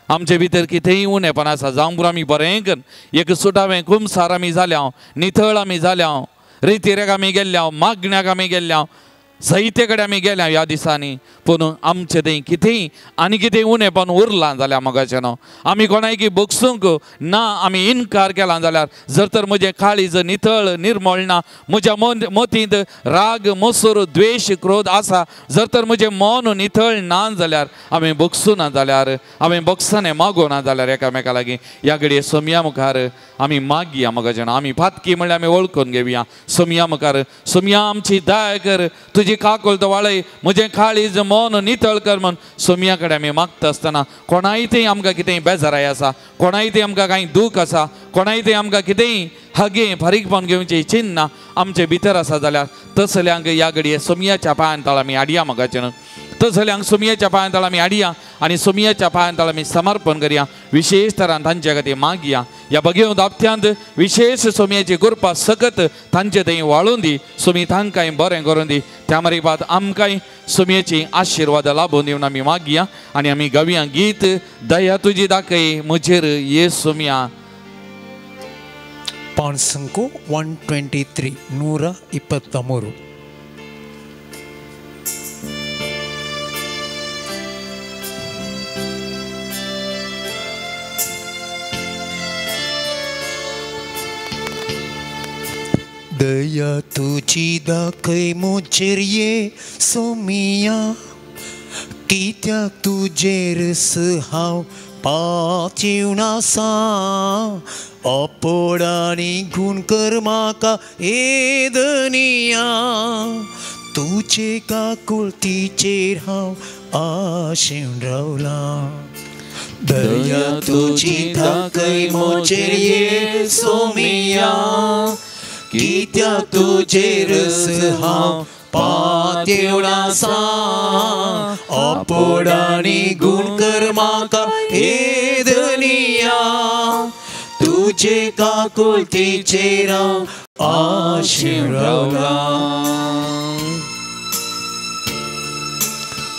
आमचे भितर कितेंय उणेपण आसा जावं बरो आमी बरें कर एक सुटावें कुमसार आमी जाल्या, नितळ आमी जाल्या, रितीरेक आमी गेल्ल्या, मागण्याक आमी गेल्ल्या, साहित्य कडेन आमी गेल्या ह्या दिसांनी, पूण आमचे थंय कितेंय आनी कितेंय उणेपण उरलां जाल्यार मोगाचें न्हू. आमी कोणायकी बगसूंक ना आमी इन्कार केला जाल्यार जर तर म्हजें काळीज नितळ निर्मळ ना, म्हज्या मतींत राग मोसूर द्वेश क्रोध आसा, जर तर म्हजें मन नितळ ना जाल्यार आमी बगसूं ना जाल्यार आमी बगसाने मागो ना जाल्यार एकामेका लागीं ह्या घडये सोमया मुखार आमी मागया मोगाचें न्हू. आमी फातकी म्हणल्यार आमी वळखून घेवया सोमया मुखार. सोमया आमची दया कर, तुजी काकुल तो वाळय, म्हजें काळीज मन नितळ कर म्हण सोमया कडेन आमी मागता आसतना कोणाय थंय आमकां कितेंय बेजाराय आसा, कोणाय थंय आमकां कांय दूख आसा, कोणाय थंय आमकां कितेंय हगे फारीकपण घेवचें चिन्ह आमचे भितर आसा जाल्यार तसल्यांक ह्या घडये सोमयाच्या पांयांतळ आमी हाडया मोगाचें न्हू. तसल्यांक सोमयाच्या पांयांतळ आमी हाडया आनी सोमयाच्या पांयांतळ आमी समर्पण करया. विशेष तरान तांचे खातीर मागया. ह्या भाग्यवंत आपत्यांत विशेष सोमयाची कृपा सकत तांचे थंय वाळून दी. सोमी तांकांय बरें करून दी. त्या मारिपात आमकांय सोमयाची आशिर्वाद लाभून दिवन आमी मागया आनी आमी गावया गीत दया तुजी दाखय म्हजेर ये सोमया. पान संको 123 123. दया तुझी दाखय मोचेर सोमिया कित्याक तुजेर हांव पाचिवनासा अपोडानी गुण कर म्हाका एदनिया तुजे काकुळतीचेर हांव आशेन रावला दया तुझी दाखय मोचेर सोमिया कित्याक तुजेर हांव पातिवनासा अपोडानी गुण कर म्हाका एदनिया तुजे काकुळतीचेर हांव आशेन रावला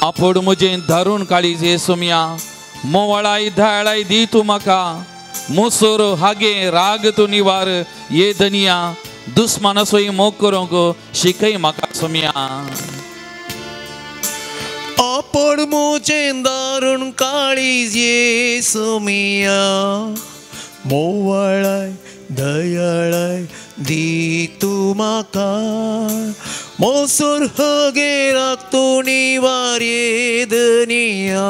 आपोड म्हजें धारून काळीज सोमिया मोवाळाय धाळाय दी तूं म्हाका मुसोर हागे राग तूं निवार ये धनिया दुस्मानासोय मोग करूंक शिकय म्हाका सोमिया आपोड म्हजें दारून काळीज सोमिया मोवाळाय दयाळाय दी तूं म्हाका मोसोर हागे राग तूं निवार ये धनिया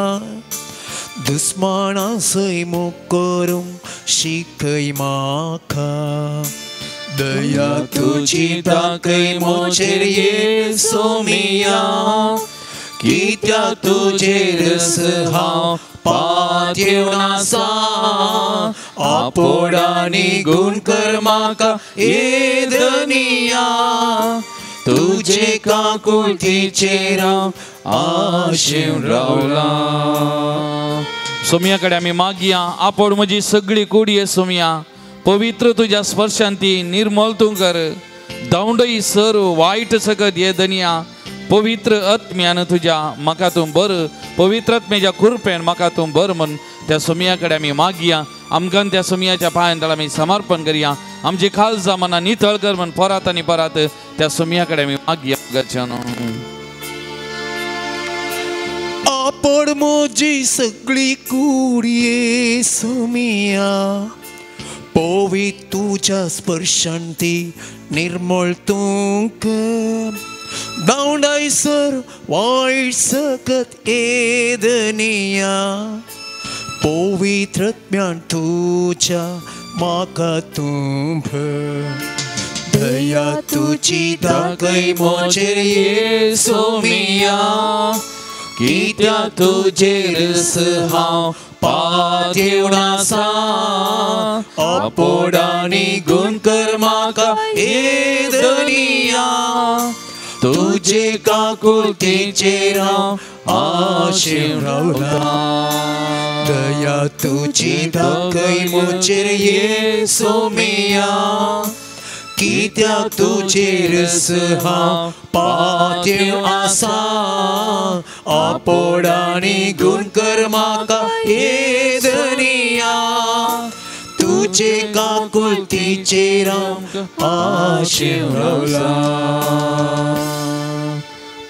दुस्मानासोय मोग करूंक शिकय म्हाका दया तुझी दाखय मोचेर सोमिया कित्याक तुजेर हांव पातिवनासा आपोडानी गुण कर म्हाका एदनिया तुजे काकुळतीचेर हांव आशेन रावला सोमिया कडेन आमी मागया आपोड म्हजी सगळी कुडी सोमिया पवित्र तुझ्या स्पर्शांती निर्मल तूं कर दावंडय सर वायट सकत ये धनिया पवित्र आत्म्यान तुझ्या म्हाका तूं बर पवित्र आत्म्याच्या कृपेन म्हाका तूं बर म्हण त्या सोमिया कडेन आमी मागया आमकां त्या सोमियाच्या पांयां तळ आमी समर्पण करया आमची खालसा मना नितळ कर म्हण परत आनी परत त्या सोमिया कडेन आमी मागया गच्छन आपोड म्हजी सगळी कुडी सोमिया पवित्र तुझ्या स्पर्शांती निर्मळ तूं कर दावंडाय सर वायट सकत एदनिया पवित्र आत्म्यान तुझ्या म्हाका तूं भर दया तुझी दाखय मोचेर सोमिया कित्याक तुजेर हांव पातिवनासा अपोडानी गुण कर म्हाका एदनिया तुजे काकुळतीचेर हांव आशेन रावला दया तुझी दाखय मोचेर सोमिया कित्याक तुजेर हांव पातिवनासा अपोडानी गुण कर म्हाका एदनिया तुजे काकुळतीचेर हांव आशेन रावला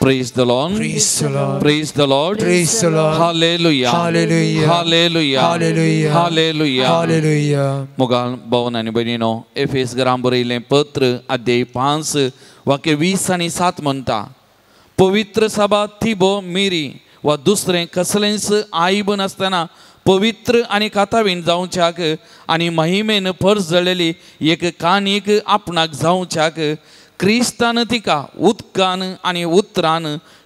Praise the Lord. Praise the Lord. Praise the Lord. Praise the Lord. Hallelujah. Hallelujah. Hallelujah. Hallelujah. Hallelujah. Hallelujah. मोगाल भावन आनी भयणीनो एफेस घरां बरयलें पत्र अध्याय 5 वाक्य 20 आनी 7 म्हणटा पवित्र सभा थिबो मिरी वा दुसरें कसलेंच आयब नासतना पवित्र आनी कातावीन जावच्याक आनी महिमेन परस जळलेली एक कानीक आपणाक जावच्याक क्रिस्तान तिका उदकान आनी उतरान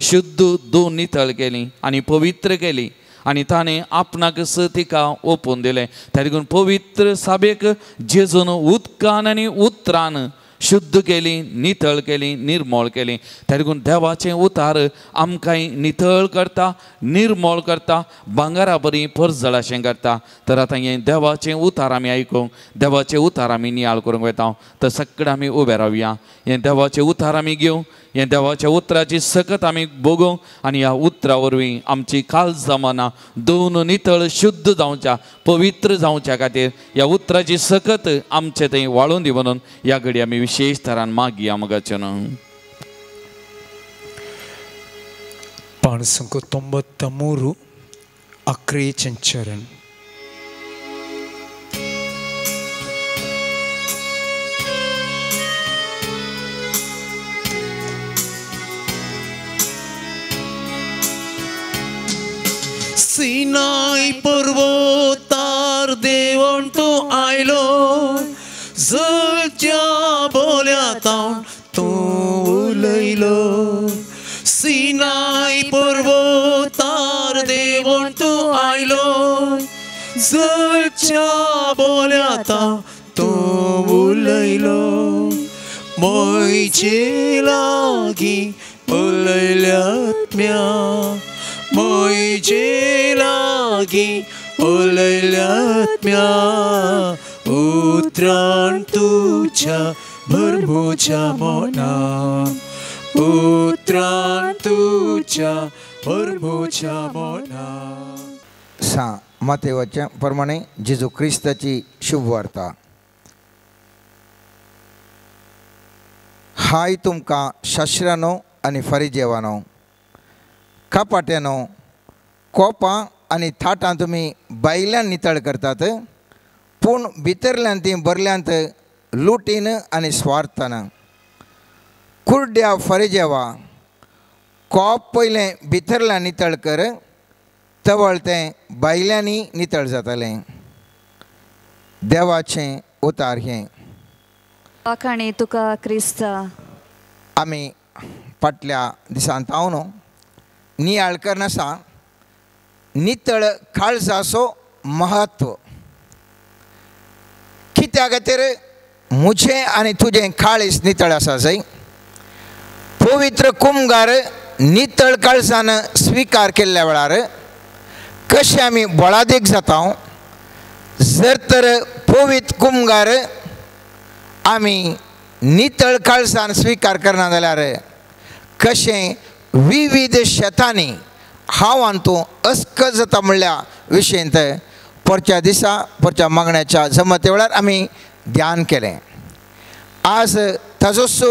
शुद्ध धुवन नितळ केली आनी पवित्र केली आनी ताणें आपणाक तिका ओपून दिलें त्या देखून पवित्र सभेक जेजून उदकान आनी उतरान शुद्ध केली नितळ केली निर्मळ केली त्या देखून देवाचें उतार आमकांय नितळ करता निर्मळ करता भांगारा बरी परजळ अशें करता तर आतां हें देवाचें उतार आमी आयकूंक देवाचें उतार आमी नियाळ करूंक वता तर सगळे आमी उबे रावया हें देवाचें उतार आमी घेवं हें देवाच्या उतराची सकत आमी भोगूंक आनी ह्या उतरा वरवीं आमची काळजां मनां धुवन नितळ शुद्ध जावच्या पवित्र जावच्या खातीर ह्या उतराची सकत आमचे थंय वाळून दी म्हणून ह्या घडी आमी विशेष तरान मागया मगाचें पाण संख्या 93 अक्रेचें चरण सिनाई पर्वतार देवण तूं आयलो जळच्या बोल्यातां तूं उलयलो सिनाई पर्वतार देवण तूं आयलो जळच्या बोल्यातां तूं उलयलो मोयचे लागीं उलयल्यात म्या मोयचे लागीं उलयल्यात म्या उतराण तुज्या भरभुच्या मोना उतराण तुज्या भरभुच्या मोना सा मातेवाच्या प्रमाणे जेजू क्रिस्ताची शुभ वार्ता हाय तुमकां शास्त्रांनो आनी फरिजेवानो कपाट्यानो कोपां आनी थाटां तुमी बायल्यान नितळ करतात पूण भितरल्यान ती बरल्यांत लुटीन आनी स्वार्थान कुर्ड्या फरिजेवा कोप पयलें भितरल्यान नितळ कर तवळ तें बायल्यांनी नितळ जातलें देवाचें उतार हें आखाणी तुका क्रिस्ता आमी फाटल्या दिसांत हांव न्हू नियाळ करनासा नितळ काळजाचो महत्व कित्या खातीर म्हजें आनी तुजें काळीज नितळ आसा जंय पवित्र कुमगार नितळ काळजान स्विकार केल्ल्या वेळार कशें आमी बळादेक जाता जर तर पवित्र कुमगार आमी नितळ काळजान स्विकार करना जाल्यार कशें विविध शेतांनी हांव आनी तूं अस्क जाता म्हणल्या विशयंत परच्या दिसा परच्या मागण्याच्या जमते वेळार आमी ध्यान केलें आज ताजोच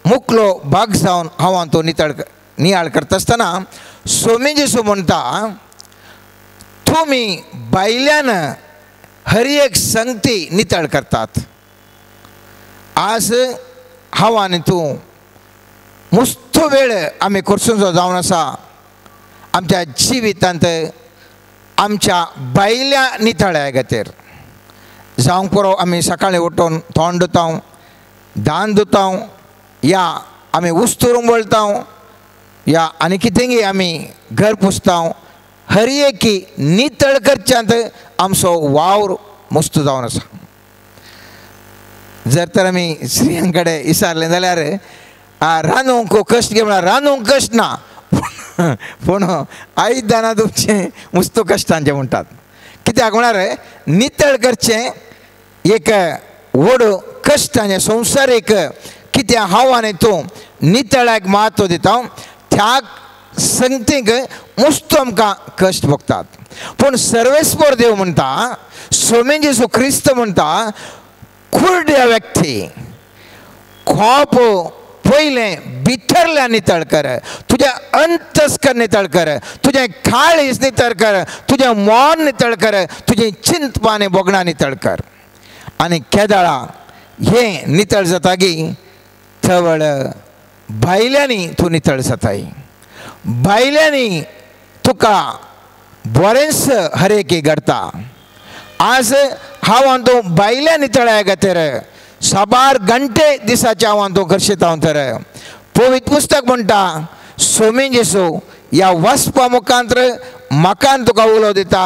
मुखलो भाग जावन हांव आनी तूं नियाळ करता आसतना स्वामी जेजू म्हणटा तुमी बायल्यान हर एक संगती नितळ करतात आज हांव आनी तूं मस्त वेळ आमी करचो जावन आसा आमच्या जिवितांत आमच्या बायल्या नितळ्या खातीर जावंक पुरो आमी सकाळीं उठून तोंड धुतां दान धुतां या आमी वस्तू रुंबळटां या आनी कितेंय आमी घर पुसतां हर एकी नितळ करच्यांत आमचो वावर मस्त जावन आसा जर तर आमी स्त्रियां कडेन विचारलें जाल्यार रांदूंक कश्ट घे म्हळ्यार रांदूंक कश्ट ना पूण आयदनां धुवचें मस्त कश्टांचें म्हणटात कित्याक म्हळ्यार नितळ करचें एक व्हड कश्टाचें संवसारीक कित्या हांव आनी तूं नितळाक म्हत्व दिता त्या संगतीक मस्त आमकां कश्ट भोगतात पूण सर्वेस्पर देव म्हणटा स्वामी जेजू क्रिस्त म्हणटा कुर्ड्या व्यक्ती खोप पयलें भितरल्यान नितळ कर तुज्या अंतस्कर नितळ कर तुजें काळीज नितळ कर तुजें मोन नितळ कर तुजें चिंतपान बोगणां नितळ कर आनी केदाळा हें नितळ जातागी थवळ बायल्यांनी तूं नितळ जाताय बायल्यांनी तुका बरेंच हरेकी घडता आज हांव आनी तूं बायल्या नितळ्या खातीर साबार घंटे दिसाचे हांव आनी तूं करशिता तर पवित्र पुस्तक म्हणटा स्वामी जेजू ह्या वचपा मुखांतर म्हाका आनी तुका उलो दिता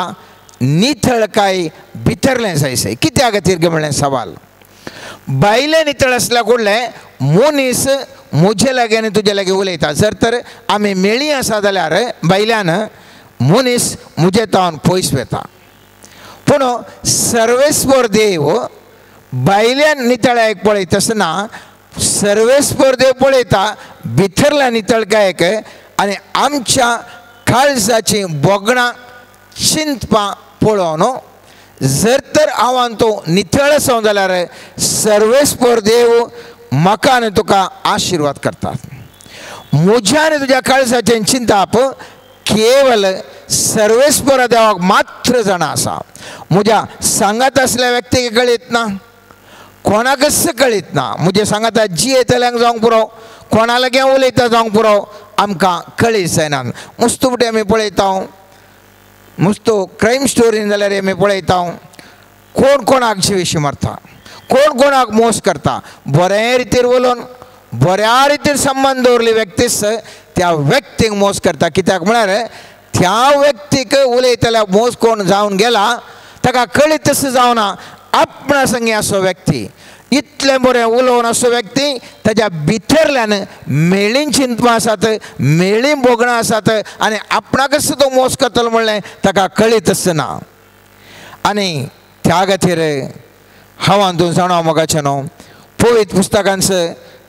नितळकाय भितरलें जायसय कित्या खातीर गे म्हणलें सवाल बायलें नितळ आसल्या कडलें मनीस म्हजे लागीं आनी तुजे लागीं उलयता जर तर आमी मेळ्ळीं आसा जाल्यार बायल्यान मनीस म्हजे तावन पयस वेता पूण सर्वेस्पर देव बायल्यान नितळ्याक पळयता आसतना सर्वेस्पर देव पळयता भितरल्या नितळकायेक आनी आमच्या काळजाची बोगणां चिंतपां पळोवन जर तर हांव आनी तूं नितळ आसा जाल्यार सर्वेस्पर देव म्हाका आनी तुका आशिर्वाद करतात म्हज्या आनी तुज्या काळजाचें चिंताप केवल सर्वेस्पर देवाक मात्र जाणा आसा म्हज्या सांगात आसल्या व्यक्तीक कळीत ना कोणाकच कळीत ना म्हजे सांगाता जी येतल्यांक जावंक पुरो कोणा लागीं उलयता जावंक पुरो आमकां कळीत जायना मस्तुपटी आमी पळयता नुसतो क्राईम स्टोरीन जाल्यार आमी पळयता कोण कोणाक जिवेशी मारता, कोण कोणाक मोस करता. बरे रितीर उलोवन बऱ्या रितीर संबंध दवरली व्यक्तीच त्या व्यक्तीक मोस करता. कित्याक म्हळ्यार त्या व्यक्तीक उलयतल्या मोस कोण जावन गेला ताका कळीतच जावना. आपणा संगी असो व्यक्ती इतलें बरें उलोवन असो व्यक्ती ताच्या भितरल्यान मेळीं चिंतपां आसात, मेळीं बोगणां आसात आनी आपणाकच तो मोस करतलो म्हणलें ताका कळीतच ना. आनी त्या खातीर हांव तूं जाणा मोगाचें न्हू पवित्र पुस्तकांचो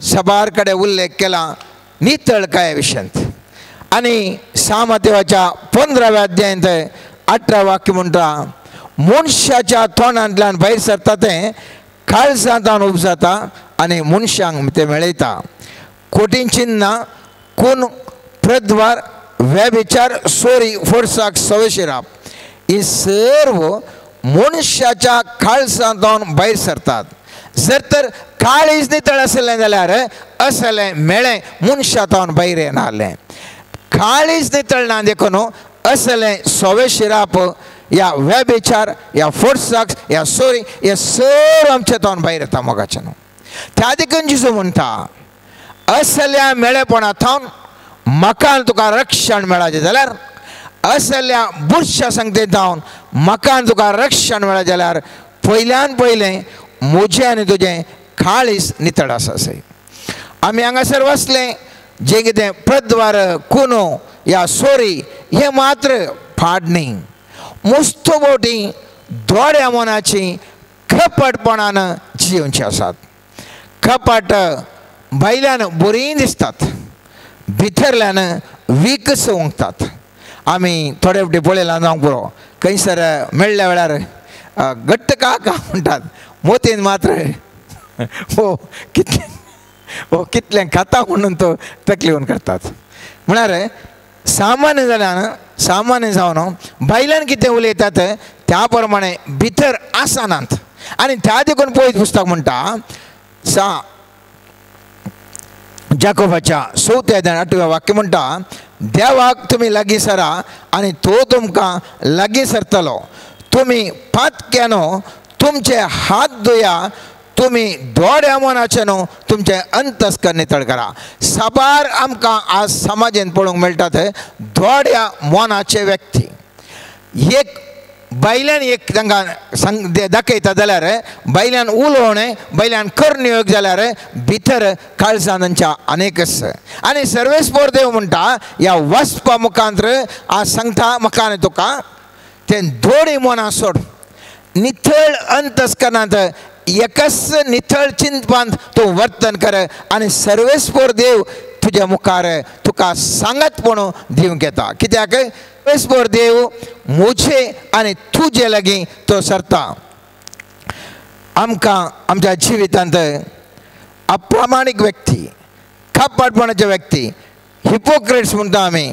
सबार कडेन उल्लेख केला नितळकाये विशयांत. आनी सामतेवाच्या 15व्या अध्यायांत 18 वाक्य म्हणटा मनशाच्या तोंडांतल्यान भायर सरता तें काळजांतान उपजाता आनी मनशांक तें मेळयता. खोटीं चिन्नां, खून, प्रद्वार, व्यभिचार, चोरी, फोर्साक सवेशिराप ही सर्व मनशाच्या काळजांतान भायर सरतात. जर तर काळीज नितळ आसलें जाल्यार असलें मेळें मनशांतान भायर येनासलें. काळीज नितळ ना देखून असलें सवेशिराप या व्यभिचार, या फोर्साक, या चोरी हे सर्व आमचे तोंड भायर येता मोगाचें न्हू. त्या देखून जिजू म्हणटा असल्या मेळेपणांतल्यान म्हाका तुका रक्षण मेळचें जाल्यार असल्या बुरश्या संगतींत जावन म्हाका तुका रक्षण मेळचें जाल्यार पयल्यान पयलें म्हजें आनी तुजें काळीज नितळ आसा सै. आमी हांगासर वसलें जें कितें प्रद्वार, खुनो या चोरी हे मात्र फाड न्ही. मुस्तोबोटी दोड्या मनाची खपटपणान जिवची आसात. खपट भायल्यान बरीं दिसतात, भितरल्यान वीकस ओंकतात. आमी थोडे फावटी पळयलां जावं पुरो खंयसर मेळ्ळ्या वेळार घट्ट का म्हणटात, मोतीन मात्र कितलें खाता म्हणून तो तकलीवन करतात. म्हळ्यार सामान्य जावन भायल्यान कितें उलयतात त्या प्रमाणे भितर आसनात. आनी त्या देखून पळयत पुस्तक म्हणटा जाकोबाच्या 4 अध्याय 8वें वाक्य म्हणटा देवाक तुमी लागीं सरा आनी तो तुमकां लागीं सरतलो. तुमी पातक्यानो तुमचे हात धुया, तुमी दोड्या मनाचे न्हू तुमचे अंतस्कर नितळ करा. साबार आमकां आज समाजान पळोवंक मेळटात दोड्या मनाचे व्यक्ती. एक बायल्यान एक तांकां दाखयता जाल्यार बायल्यान उलोवणें, बायल्यान करण्यो जाल्यार भितर काळजांच्या अनेकच. आनी सर्वेस्पर देव म्हणटा ह्या वचपा मुखांतर आज सांगता म्हाका आनी तुका तें दोडी मनां सोड, नितळ अंतस्करणांत एकच नितळ चिंतपांत तूं वर्तन कर आनी सर्वेस्पर देव तुज्या मुखार तुका सांगतपणू दिवंक येता. कित्याक सर्वेस्पर देव म्हजे आनी तुजे लागीं तो सरता. आमकां आमच्या जिवितांत अप्रामाणीक व्यक्ती, खपटपणाचे व्यक्ती, हिपोक्रेट्स म्हणटा आमी,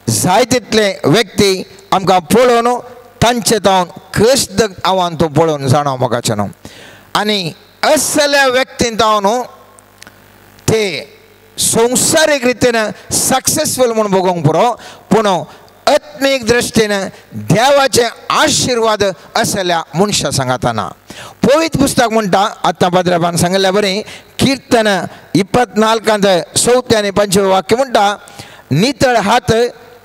जाय तितले व्यक्ती आमकां पळोवन तांचे जावन कश्ट आव्हान तूं पळोवन जाणा मोगाचें न्हू. आनी असल्या व्यक्तीन जावन ते संवसारीक रितीन सक्सेसफूल म्हणून बघूंक पुरो, पूण आत्मीक दृश्टीन देवाचे आशिर्वाद असल्या मनशा सांगता ना. पवित्र पुस्तक म्हणटा आतां भद्रपान सांगल्या बरें कीर्तन 24 आनी 5 वाक्य म्हणटा नितळ हात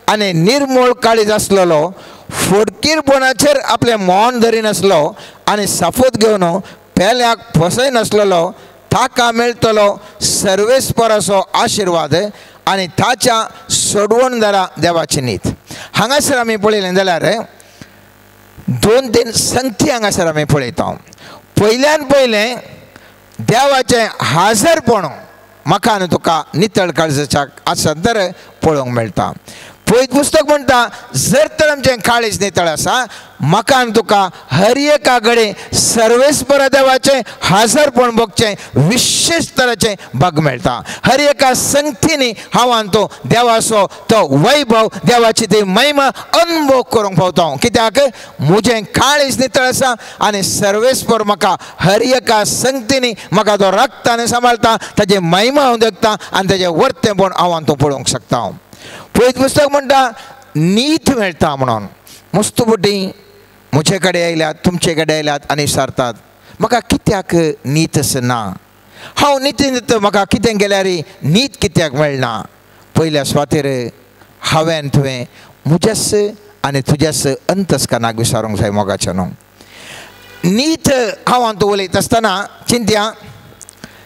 आनी निर्मळ काळीज आसलेलो, फडकीरपणाचेर आपलें मौन धरिनासलो आनी सफोत घेवन पेल्याक फसयनासलेलो ताका मेळटलो सर्वेस्पराचो आशिर्वाद आनी ताच्या सोडवणदारा देवाची नीत. हांगासर आमी पळयलें जाल्यार 2-3 संगती हांगासर आमी पळयता. पयल्यान पयलें देवाचें हाजरपण म्हाका आनी तुका नितळ काळजाच्या आसत तर पळोवंक मेळटा. पवित्र पुस्तक म्हणटा जर तर आमचें काळीज नितळ आसा म्हाका आनी तुका हर एका घडये सर्वेस्पर देवाचें हाजरपण भोगचें विशेश तरेचें भाग मेळटा. हर एका संगतींनी हांव आनी तो देवाचो तो वैभव, देवाची ती महिमा अनुभव करूंक पावता. कित्याक म्हजें काळीज नितळ आसा आनी सर्वेस्पर म्हाका हर एका संगतींनी म्हाका तो रक्तान सांबाळटा, ताची महिमा हांव देखता आनी ताचें वर्तेपण हांव आनी तो पळोवंक शकता. पवित्र पुस्तक म्हणटा नीत मेळटा म्हणून. मुस्तुबुटी मुझे कडेन आयल्यात तुमचे कडेन आयल्यात आनी विचारतात म्हाका कित्याक नीतच ना, हांव नीत म्हाका कितें केल्यार नीत कित्याक मेळना. पयल्या सुवातेर हांवें तुवें म्हज्याच आनी तुज्याच अंतस्करणाक विचारूंक जाय मोगाच्या न्हू. नीत हांव तूं उलयता आसतना चिंत्या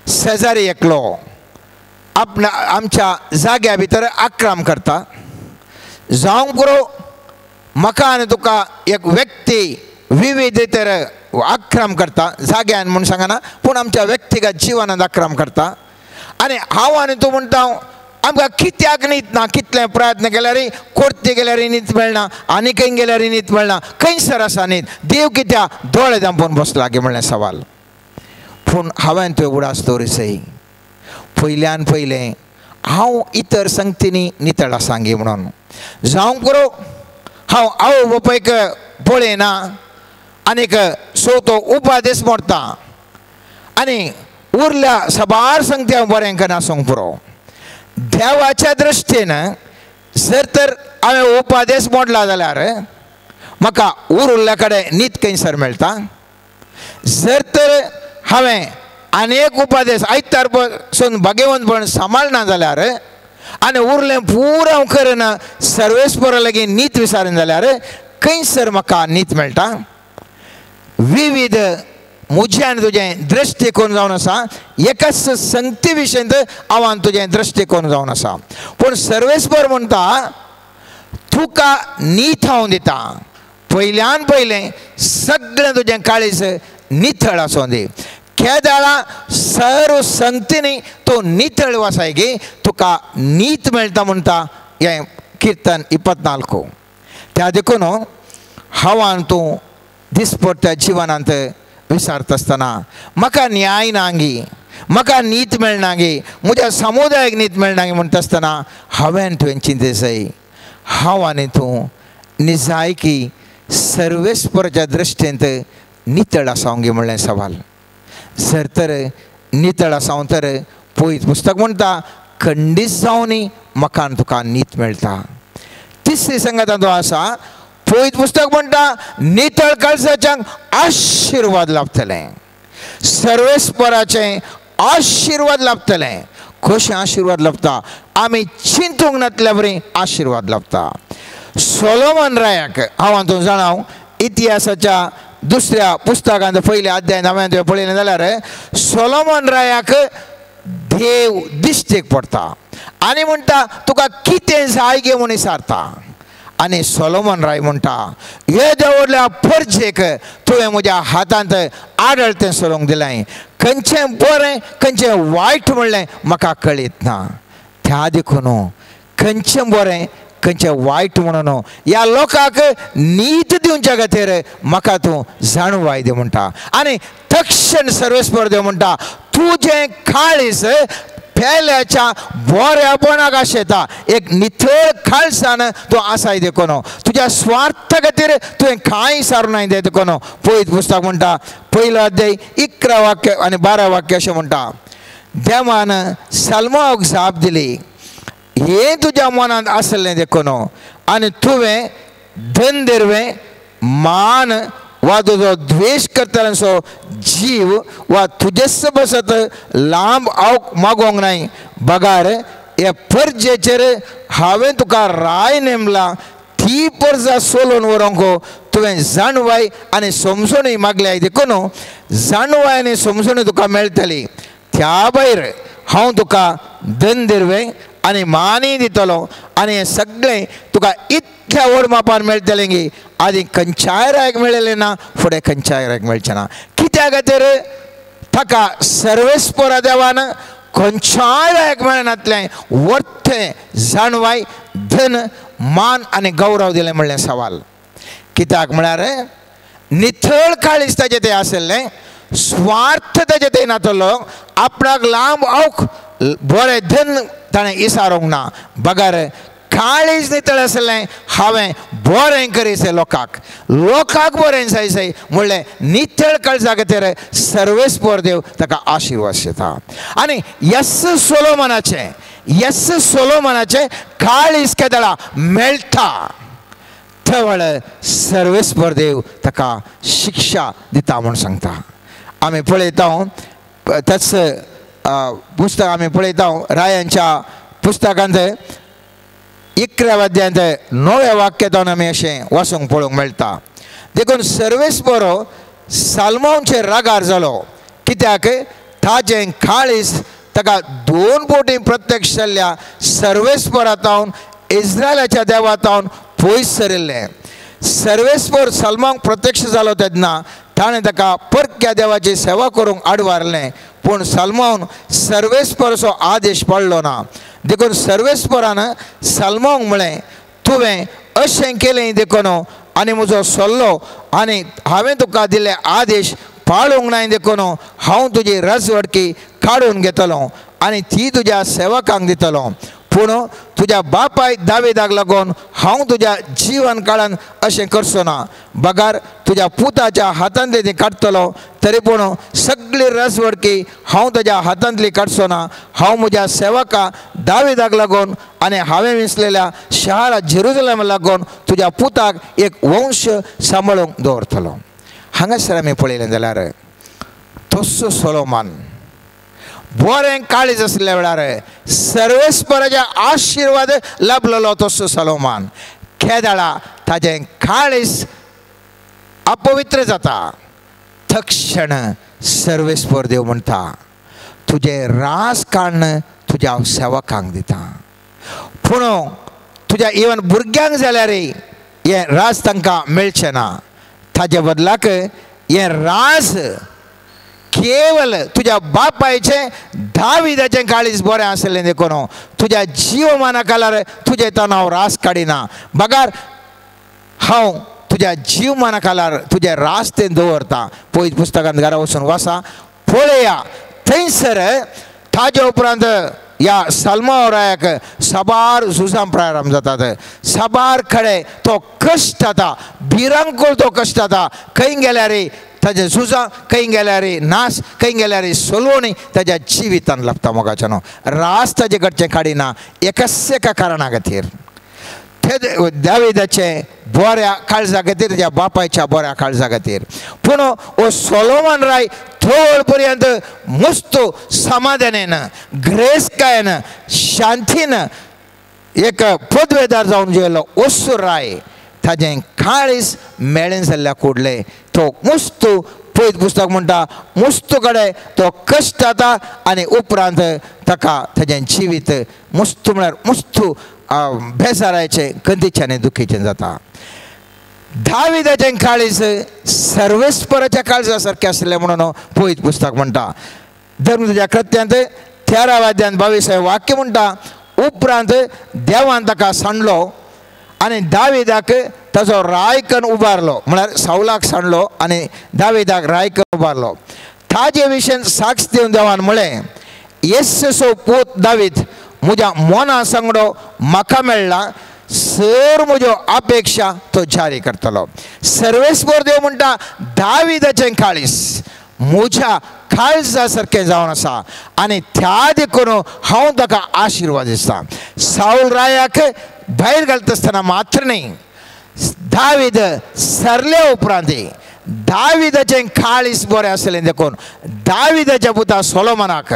शेजारी एकलो आमच्या जाग्या भितर आक्रम करता. जावंक पुरो म्हाका आनी तुका एक व्यक्ती विविधतेर आक्रम करता, जाग्यान म्हूण सांगना पूण आमच्या व्यक्तिगत जिवनांत आक्रम करता. आनी हांव आनी तूं म्हणटा आमकां कित्याक न्हीद ना, कितले प्रयत्न केल्यार कोर्ते गेल्यार न्हीद मेळना, आनी खंय गेल्यार न्हीद मेळना, खंयसर आसा न्हीद, देव कित्याक दोळे धांपून बसला गे म्हणलें सवाल. पूण हांवें तुवें उडास दवरिसय पयल्यान पयलें हांव इतर संगतींनी नितळ आसां गे म्हणून. जावंक पुरो हांव आवय बापायक पळयना आनीक तो उपादेश मोडटा आनी उरल्या साबार संगती हांव बरें करना आसूंक पुरो. देवाच्या दृश्टीन जर तर हांवें उपादेश मोडला जाल्यार म्हाका उरल्या कडेन न्हीद खंयसर मेळटा. जर तर हांवें आनीक उपादेश आयतार पसून भगवंतपण सांबाळना जाल्यार आनी उरलें पुरो हांव करना सर्वेस्परा लागीं न्हीद विचारीन जाल्यार खंयसर म्हाका न्हीद मेळटा. विविध म्हजें आनी तुजें दृश्टीकोन जावन आसा, एकाच संगती विशयींत हांव आनी तुजें दृश्टीकोन जावन आसा. पूण सर्वेस्पर म्हणटा तुका न्हीद हांव दिता, पयल्यान पयलें सगळें तुजें काळीज नितळ आसूं दी. केदाळा सर्व संगतींनी तूं नितळ वसाय गे तुका न्हीद मेळटा म्हणटा हें किर्तन 24. त्या देखून हांव आनी तूं दिसपट्ट्या जिवनांत विचारता आसतना म्हाका न्याय ना गे, म्हाका न्हीद मेळना गे, म्हज्या समुदायाक न्हीद मेळना गे म्हणटा आसतना हांवें तुवें चिंतें जाय हांव आनी तूं निजायकी सर्वेस्पराच्या दृश्टींत नितळ आसांव गे म्हणलें सवाल. जर तर नितळ आसांव तर पळयत पुस्तक म्हणटा खंडीत जावनी म्हाका आनी तुका न्हीद मेळटा. तिसरी संगत तो आसा पळयत पुस्तक म्हणटा नितळ काळजाच्यांक आशिर्वाद लाभतले, सर्वेस्पराचे आशिर्वाद लाभतले. कशें आशिर्वाद लाभता, आमी चिंतूंक नातल्या बरी आशिर्वाद लाभता. सोलोमन रायाक हांव तूं जाणाव इतिहासाच्या दुसऱ्या पुस्तकांत पयल्या अध्यायान हांवें तुवें पळयलें जाल्यार सोलोमन रायाक देव दिश्टेक पडटा आनी म्हणटा तुका कितें जाय गे म्हूण विचारता. आनी सोलोमन राय म्हणटा हे दवरल्या परजेक तुवें म्हज्या हातांत आडळतें सोडूंक दिलें, खंयचें बरें खंयचें वायट म्हणलें म्हाका कळीत ना. त्या देखून खंयचें बरें खंयचें वायट म्हणून ह्या लोकांक न्हीद दिवच्या खातीर म्हाका तूं जाणवाय दे म्हणटा. आनी तक्षण सर्वेस्पर देव म्हणटा तुजें काळीज पेल्याच्या बऱ्यापणाक आशेता, एक नितळ खालसाण तूं आसाय देखून तुज्या स्वार्था खातीर तुवें कांय सारूं दे देखून. पळयत पुस्तक म्हणटा पयलो अध्याय 11 वाक्य आनी 12 वाक्य अशें म्हणटा देवान सल्माक जाप दिली हे तुज्या मनांत आसलें देखून आनी तुवें धन दिरवें मान वा तुजो द्वेश करतल्यांचो जीव वा तुजेच बसत लांब मागोंक नाय. बगार हे परजेचेर हांवें तुका राय नेमला ती परजा सोलून व्हरोंक तुवें जाणवाय आनी समजूनय मागल्याय देखून जाणवाय आनी समजून तुका मेळटली. त्या भायर हांव तुका धन दिरवें आनी मानय दितलो आनी हें सगळें तुका इतल्या व्हड मापान मेळटलें गे आदी खंयच्याय रायक मेळिल्लें ना, फुडें खंयच्याय रायक मेळचें ना. कित्या खातीर ताका सर्वेस्परा देवान खंयच्याय रायक मेळनातलें वर्थे जाणवाय धन मान आनी गौरव दिलें म्हणलें सवाल. कित्याक म्हळ्यार नितळ काळीज ताचें तें आसलें, स्वार्थ ताचें तें नातलो, आपणाक लांब आवक बरें धन ताणें इसारोंक ना. बगार काळीज नितळ आसलें हांवें बरें करीसै लोकांक बरें जायसै म्हणलें नितळ काळजा खातीर सर्वेस्पर देव ताका आशिर्वाद दिता. आनी सोलोमनाचें काळीज केदळा मेळटा थवळ सर्वेस्पर देव ताका शिक्षा दिता म्हूण सांगता. आमी पळयता त्याच पुस्तक आमी पळयता रायांच्या पुस्तकांत 11व्या अध्यायांत 9व्या वाक्यांतून आमी अशें वाचूंक पळोवंक मेळटा. देखून सर्वेस्परो साल्मोनचेर रागार जालो कित्याक ताजें काळीज ताका 2 फावटी प्रत्यक्ष जाल्ल्या सर्वेस्परांतावन इस्रायलाच्या देवातावन पयस सरिल्लें. सर्वेस्पर साल्मोनाक प्रत्यक्ष जालो तेन्ना ताणें ताका परक्या देवाची सेवा करूंक आडवारलें, पूण साल्मोन सर्वेस्पराचो आदेश पाळ्ळो ना. देखून सर्वेस्परान साल्मोनाक म्हळें तुवें अशें केलें देखून आनी म्हजो सल्लो आनी हांवें तुका दिल्ले आदेश पाळूंक नाय देखून हांव तुजी राजवडकी काडून घेतलो आनी ती तुज्या सेवकांक दितलो. पूण तुज्या बापाय दाविदाक लागून हांव तुज्या जीवन काळान अशें करचो ना. बगार तुज्या पुताच्या हातांतली ती काडटलो तरी पूण सगळी राजवडकी हांव ताज्या हातांतली काडचो ना. हांव म्हज्या सेवका दाविदाक लागून आनी हांवें विसलेल्या शहरा जेरुसलेमाक लागून तुज्या पुताक एक वंश सांबाळूंक दवरतलो. हांगासर आमी पळयलें जाल्यार तस्सो सोलोमन बरें काळीज आसल्या वेळार सर्वेस्पराचे आशिर्वाद लाभलेलो तस्सो सोलोमन केदाळा ताजें काळीज अपवित्र जाता. तक्षण सर्वेस्पर देव म्हणटा तुजें रास काडून तुज्या सेवकांक दिता. पूण तुज्या इवन भुरग्यांक जाल्यार हें रास तांकां मेळचें ना. ताजे बदलाक हें राज केवल तुज्या बापायचें दाविदाचें काळीज बरें आसलें देखून तुज्या जीवमाना काळार तुजें तो हांव रास काडिना. बगार हांव तुज्या जीवमाना काळार तुजें रास तें दवरता. पयत पुस्तकांत घरा वचून वाचा पळया. थंयसर ताजे उपरांत ह्या साल्मोरायाक साबार झुजां प्रारंभ जातात. साबार खडे तो कश्ट जाता, भिरांकूळ तो कश्ट जाता. खंय गेल्यार ताजे झुजां, खंय गेल्यार नाश, खंय गेल्यार सोलवणी ताज्या जिवितान लाभता. मोगाच्यान रास ताजे कडचें काडिना एकच एका कारणा खातीर ते दाविदाचे बऱ्या काळजा खातीर ताज्या बापायच्या बऱ्या काळजा खातीर. पूण हो सोलोमन राय थोड पर्यंत मस्त समाधानेन ग्रेस्कायेन शांतीन एक पदवेदार जावन जेलो असो राय ताजें काळीज मेळ्ळें जाल्ल्या कुडले तो मस्त पयत पुस्तक म्हणटा मस्त कडेन तो कश्ट जाता आनी उपरांत ताका ताजें जिवीत मस्त म्हळ्यार मस्त बेजाराचें खंतीचें दुखीचें जाता. दाविदाचें काळीज सर्वेस्पराच्या काळजा सारकें आसलें म्हणून पयत पुस्तक म्हणटा. धर्म तुज्या कृत्यांत 13व्या अध्यायांत 22वें वाक्य म्हणटा उपरांत देवान ताका सांडलो आनी दाविदाक ताजो रायकन उबारलो. म्हळ्यार सावलाक सांडलो आनी दाविदाक रायकन उबारलो. ताजे विशयन साक्ष दिवन देवान म्हळें येससो पूत दावीद म्हज्या मोना सांगडो म्हाका मेळ्ळा, सर म्हज्यो अपेक्षा तो जारी करतलो. सर्वेस्पर देव म्हणटा दाविदाचें काळीज म्हज्या काळजा सारकें जावन आसा आनी त्या देखून हांव ताका आशिर्वाद दिता. साऊल रायाक भायर घालता आसतना मात्र न्ही, दावीद सरले उपरांत दाविदाचें काळीज बरें आसलें देखून दाविदाच्या पुता सोलोमनाक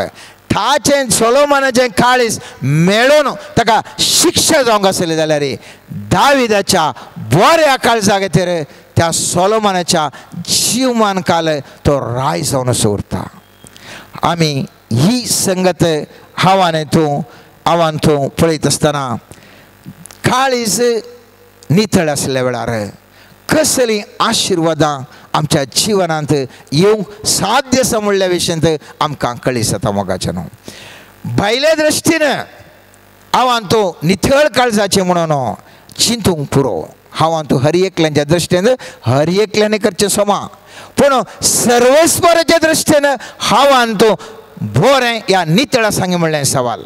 ताचें सोलोमनाचें काळीज मेळून ताका शिक्षा जावंक आसली जाल्यार दाविदाच्या बऱ्या काळजा खातीर त्या सोलोमनाच्या जीवमान काल तो राय जावन असो उरता. आमी ही संगत हांवान तूं पळयत आसतना काळीज नितळ आसल्या वेळार कसलीं आशिर्वादां आमच्या जिवनांत येवंक साध्य आसा म्हणल्या विशयांत आमकां कळीस जाता. मोगाच्यान भायल्या दृश्टीन हांवान तूं नितळ काळजाचें म्हणून चिंतूंक पुरो. हांवान तूं हर एकल्यांच्या दृश्टीन हर एकल्याने करचें सोमा, पूण सर्वेस्पराच्या दृश्टीन हांवान तूं बरें ह्या नितळा सांगे म्हणलें सवाल.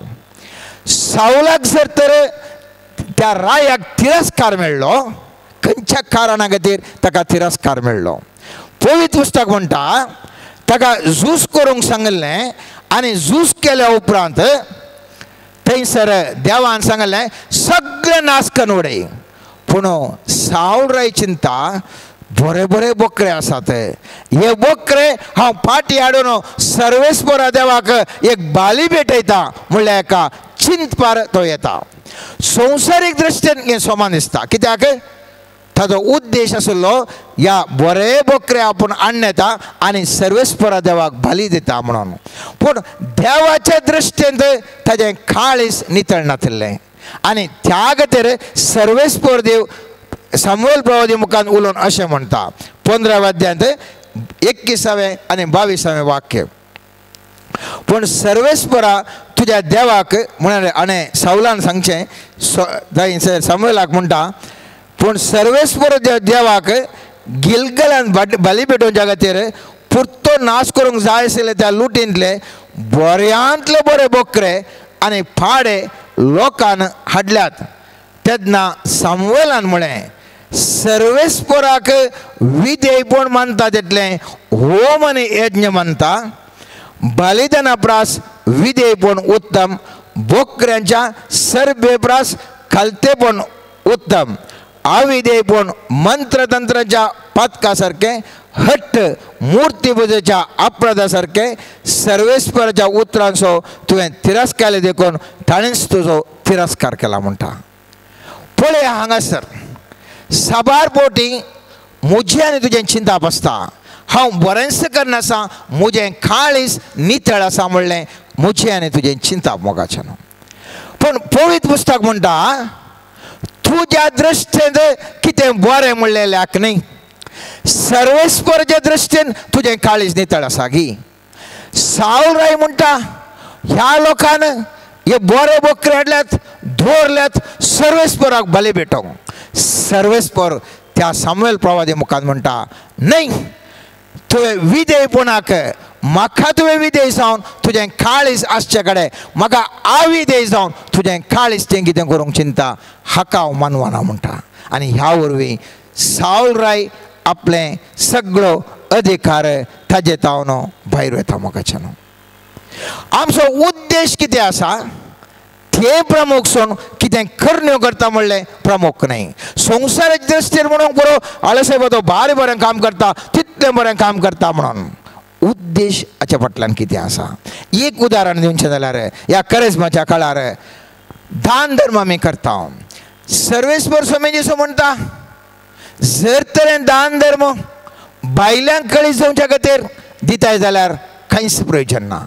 सावलाक जर तर त्या रायाक तिरस्कार मेळ्ळो, खंयच्या कारणा खातीर ताका तिरस्कार मेळ्ळो. पवित्र पुस्तक म्हणटा ताका झूज करूंक सांगलें आनी झूज केल्या उपरांत थंयसर देवान सांगलें सगळें नाश करून उडय. पूण सावळराय चिंता बरे बरे बोकरे आसात. हे बोकरे हांव फाटी हाडून सर्वेस्परा देवाक एक बाली भेटयता म्हणल्यार एका चिंतपार तो येता. संवसारीक दृश्टीन हें समान दिसता. कित्याक ताजो उद्देश आशिल्लो ह्या बरे बोकरे आपूण हाडून येता आनी सर्वेस्परा देवाक बाली दिता म्हणून. पूण देवाच्या दृश्टीन ताजें काळीज नितळ नाशिल्लें आनी त्या खातीर सर्वेस्पर देव सामुएल प्रवादी मुखान उलोवन अशें म्हणटा 15व्या अध्यायांत 21वें आनी 22वें वाक्य. पूण सर्वेस्परा तुज्या देवाक म्हणाले आनी सावलान सांगचें सामुएलाक म्हणटा पूण सर्वेस्पर देवाक गिलगलान बली पेटोवच्या खातीर पुरतो नाश करूंक जाय आशिल्ले त्या लुटींतले बऱ्यांतले बरे बोकरे आनी फाडे लोकान हाडल्यात. तेन्ना सामुएलान म्हळें सर्वेस्पराक विधेयपण मानता तितलें होम आनी यज्ञ मानता. बलिदाना प्रास विधेयपण उत्तम, बोकऱ्यांच्या सर्बेप्रास खालतेपण उत्तम, अविधेयपण मंत्रतंत्राच्या पथका सारकें, हट्ट मूर्तीपूजेच्या अपराधा सारकें सर्वेस्पराच्या उतरांचो तुवें तिरस्कार देखून ताणेंच तुजो तिरस्कार केला म्हणटा. पळय हांगासर साबार पोटी म्हजी आनी तुजें चिंता बसता. हांव बरेंच करनासा, म्हजें काळीज नितळ आसा म्हणलें म्हजी आनी तुजें चिंता मोगाचें. पूण पवित्र पुस्तक म्हणटा तुज्या दृश्टीन कितें बरें म्हणलेल्याक न्ही, सर्वेस्पराच्या दृश्टीन तुजें काळीज नितळ आसा गी. सावळराय म्हणटा ह्या लोकान हे बरे बोकरे हाडल्यात, दवरल्यात सर्वेस्पराक बली भेटोवंक. सर्वेस्पर त्या सामुएल प्रवादी मुखान म्हणटा न्हय, तुवें विधेयपणाक म्हाका तुवें विधेय जावन तुजें काळीज आसचे कडेन म्हाका अविधेय जावन तुजें काळीज तें कितें करूंक चिंता हाका हांव मानवना म्हणटा. आनी ह्या वरवीं सावळराय आपलें सगळो अधिकार ताजे तावन भायर वता मोगाचें. आमचो उद्देश कितें आसा ते प्रमुख सोन कितें करण्यो करता म्हणलें प्रमुख न्हय. संवसाराच्या दृश्टीन म्हणूंक बरो आळसाहेब तो बारीक बरें काम करता, तितलें बरें काम करता म्हणून उद्देश हाच्या फाटल्यान कितें आसा. एक उदाहरण दिवचें जाल्यार ह्या करिस्माच्या काळार दान धर्म आमी करता. सर्वेस्पर स्वामी जेसो म्हणटा जर तर दान धर्म बायल्यांक कळीज जावच्या खातीर दिताय जाल्यार कांयच प्रयोजन ना.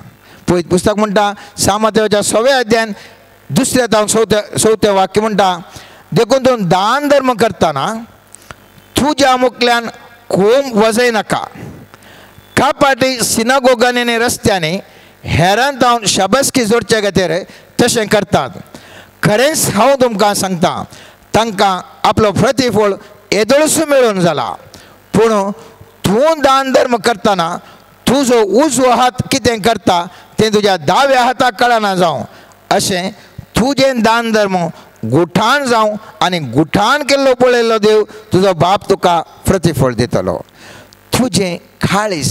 पवित्र पुस्तक म्हणटा सामातेच्या 6व्या अध्यायान 2 ते 4 वाक्य म्हणटा देखून तूं दान धर्म करतना तुज्या मुखल्यान कोंब वजय नाका. कापाटी सिनागोगांनी आनी रस्त्यांनी हेरांत हांव शाबासकी जोडचे खातीर तशें करतात. खरेंच हांव तुमकां सांगता तांकां आपलो प्रतिफळ येदोळसो मेळून जाला. पूण तूं दान धर्म करतना तुजो उजवो हात कितें करता तें तुज्या दाव्या हाताक कळना जावं. अशें तुजें दान धर्म गुठाण जावं आनी गुठाण केल्लो पळयल्लो देव तुजो बाप तुका प्रतिफळ दितलो. तुजें काळीज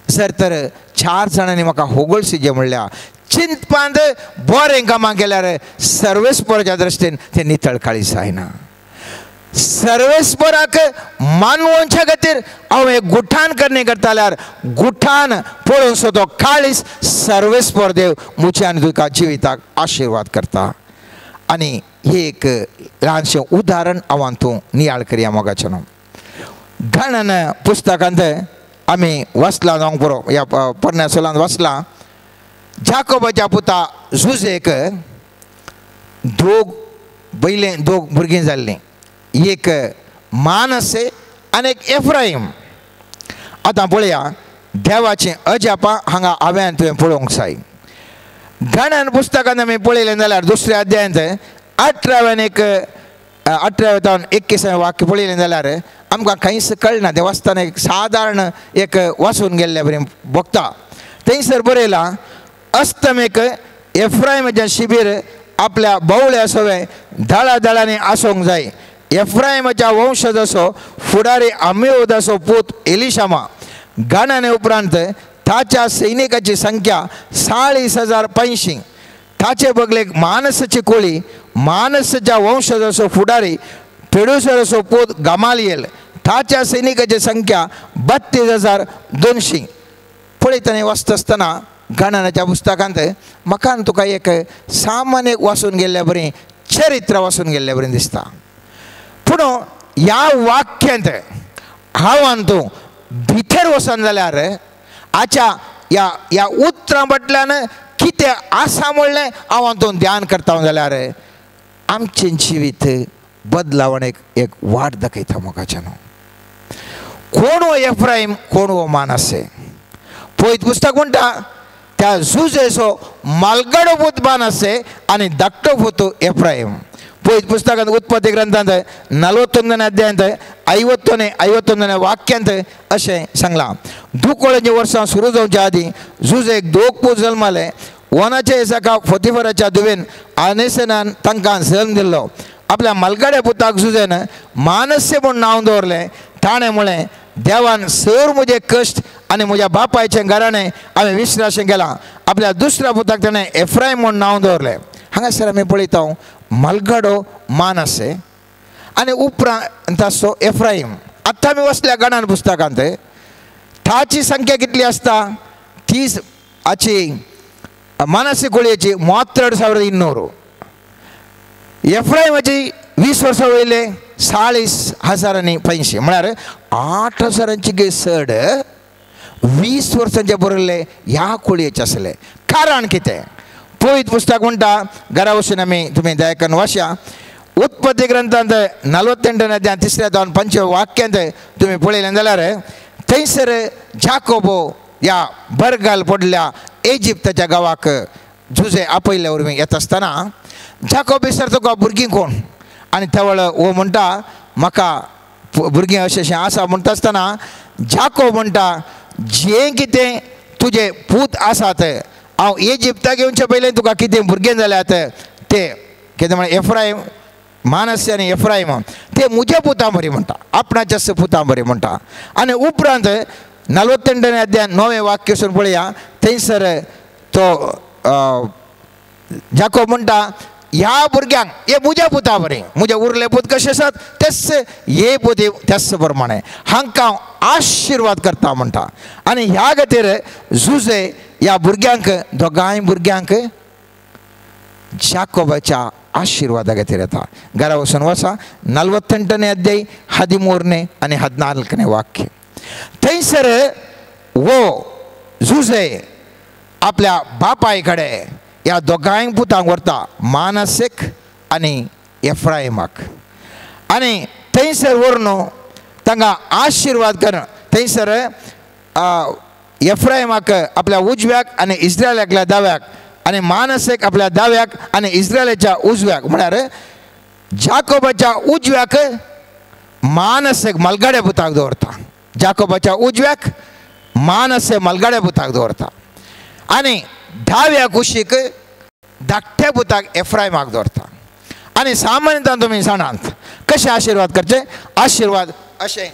जर तर 4 जाणांनी म्हाका होगळशी जें म्हणल्या चिंतपांत बरें कामां केल्यार सर्वेस्पराच्या दृश्टीन तें नितळ काळीज जायना. सर्वेस्पराक मानवच्या खातीर हांव एक गुठाण करणे करता जाल्यार गुठाण पळोवन सुद्दां तो काळीज सर्वेस्पर देव म्हज्या आनी तुका जिविताक आशिर्वाद करता. आनी हे एक ल्हानशें उदाहरण हांव तूं नियाळ करया मोगाचें. गणन पुस्तकांत आमी वाचला जावंक बरो ह्या पोरण्या सोलांत वाचला जाकोबाच्या पुता झुजेक दोग भुरगीं जाल्लीं. एक मानसे आनी एक एफ्राईम. आतां पळया देवाचें अजापा हांगा हांवें तुवें पळोवंक जाय. गणन पुस्तकांत आमी पळयलें जाल्यार 2ऱ्या अध्यायांत 18वें 21वें वाक्य पळयलें जाल्यार आमकां कांयच कळना. ते वाचतना एक सादारण एक वाचून गेल्ले बरें बघता. थंयसर बरयलां अस्तमेक एफ्राईमाचें शिबीर आपल्या भोवळ्या सवे दळादळांनी आसूंक जाय. एफ्राईमाच्या वंशजाचो फुडारी अम्मिहुदाचो पूत एलिशामा. गणने उपरांत ताच्या सैनिकाची संख्या 40,085. ताचे बगलेक मानसाची कोळी मानसाच्या वंशजाचो फुडारी पेडुसराचो पूत गमालियल ताच्या सैनिकाची संख्या 32,200. पळयतना वचत आसतना गणनाच्या पुस्तकांत म्हाका तुका एक सामान्य वाचून गेल्ल्या बरें चरित्र वाचून गेल्ल्या बरें दिसता. पूण ह्या वाक्यांत हांव तूं भितर वचून जाल्यार आच्या ह्या उतरां फाटल्यान कितें आसा म्हणलें हांव तूं ध्यान करता जाल्यार आमचें जिवीत बदलावणेक एक वाट दाखयता मोगाच्यान. कोण हो एफ्राईम, कोण हो मानसे. पळयत पुस्तक म्हणटा त्या झुजेचो मालगडो पूत मानसे आनी धाकटो पूत एफ्राईम. पळयत पुस्तकांत उत्पत्ती ग्रंथांत 41 अध्यायांत 51 वाक्यांत अशें सांगलां. दुकोळ्याच्या वर्सां सुरू जावच्या आदीं झुजेक 2 पूत जल्माले. वनाच्या दिसाका फोतिफराच्या धुवेन आनेसनान तांकां जल्म दिल्लो. आपल्या मलगड्या पुताक झुजेन मानस्य म्हूण नांव दवरलें. ताणें म्हळें देवान सर म्हजे कश्ट आनी म्हज्या बापायचें घराणें हांवें विसराशें केलां. आपल्या दुसऱ्या पुताक ताणें एफ्राईम म्हूण नांव दवरलें. हांगासर आमी पळयता मलगडो मानसे आनी उपरांत ताचो एफ्राईम. आतां आमी वचल्या गणन पुस्तकांत ताची संख्या कितली आसता? 30 हाची मानसे कुळयेची 32,200. एफ्राईमाची 20 वर्सां वयले 40,500 म्हळ्यार 8,000ची चड 20 वर्सांचे बरयल्ले ह्या कुळयेचे आसले. कारण कितें? पळयत पुस्तक म्हणटा घरा वचून आमी तुमी दयाकन वाच्या. उत्पत्ती ग्रंथांत 48 अध्याय 3 ते 5 वाक्यांत तुमी पळयलें जाल्यार थंयसर जाकोबो ह्या बरगाल पडल्या इजिप्ताच्या गांवाक झुजे आपयल्या वरवीं येता आसतना जाकोब विचारता तुका भुरगीं कोण? आनी त्या वेळार वो म्हणटा म्हाका भुरगीं अशें आसा. म्हणटा आसतना जाकोब म्हणटा जें कितें तुजे पूत आसात हांव इजिप्ताक येवचे पयलें तुका कितें भुरगें जाल्यात ते कितें म्हळ्यार एफ्राईम मानस्य आनी एफ्राईम ते म्हज्या पुतां बरी म्हणटा. आपणाच्या पुतां बरी म्हणटा. आनी उपरांत 48 अध्याय 9 वाक्य वचून पळया. थंयसर तो जाकोब म्हणटा ह्या भुरग्यांक हे म्हज्या पुता बरें. म्हजे उरले पूत कशे आसात तेच हे पोते त्याच प्रमाणे हांकां आशिर्वाद करता म्हणटा. आनी ह्या खातीर झुजे ह्या भुरग्यांक दोगांय भुरग्यांक जाकोबाच्या आशिर्वादा खातीर येता. घरा वचून वचा 48 अध्याय 13 आनी 14 वाक्य. थंयसर वो झुजे आपल्या बापाय कडेन ह्या दोगांय पुतांक व्हरता मानसेक आनी एफ्राईमाक. आनी थंयसर व्हरून तांकां आशिर्वाद कर. थंयसर एफ्राईमाक आपल्या उजव्याक आनी इस्रायलाच्या दाव्याक आनी मानसेक आपल्या दाव्याक आनी इस्रायलाच्या उजव्याक म्हळ्यार जाकोबाच्या उजव्याक मानसेक मलगड्या पुताक दवरता. जाकोबाच्या उजव्याक मानसे मलगड्या पुताक दवरता. आनी दाव्या कुशीक धाकट्या पुताक एफ्राईमाक दवरता. आनी सामान्यतन तुमी जाणात कशें आशिर्वाद करचे. आशिर्वाद अशें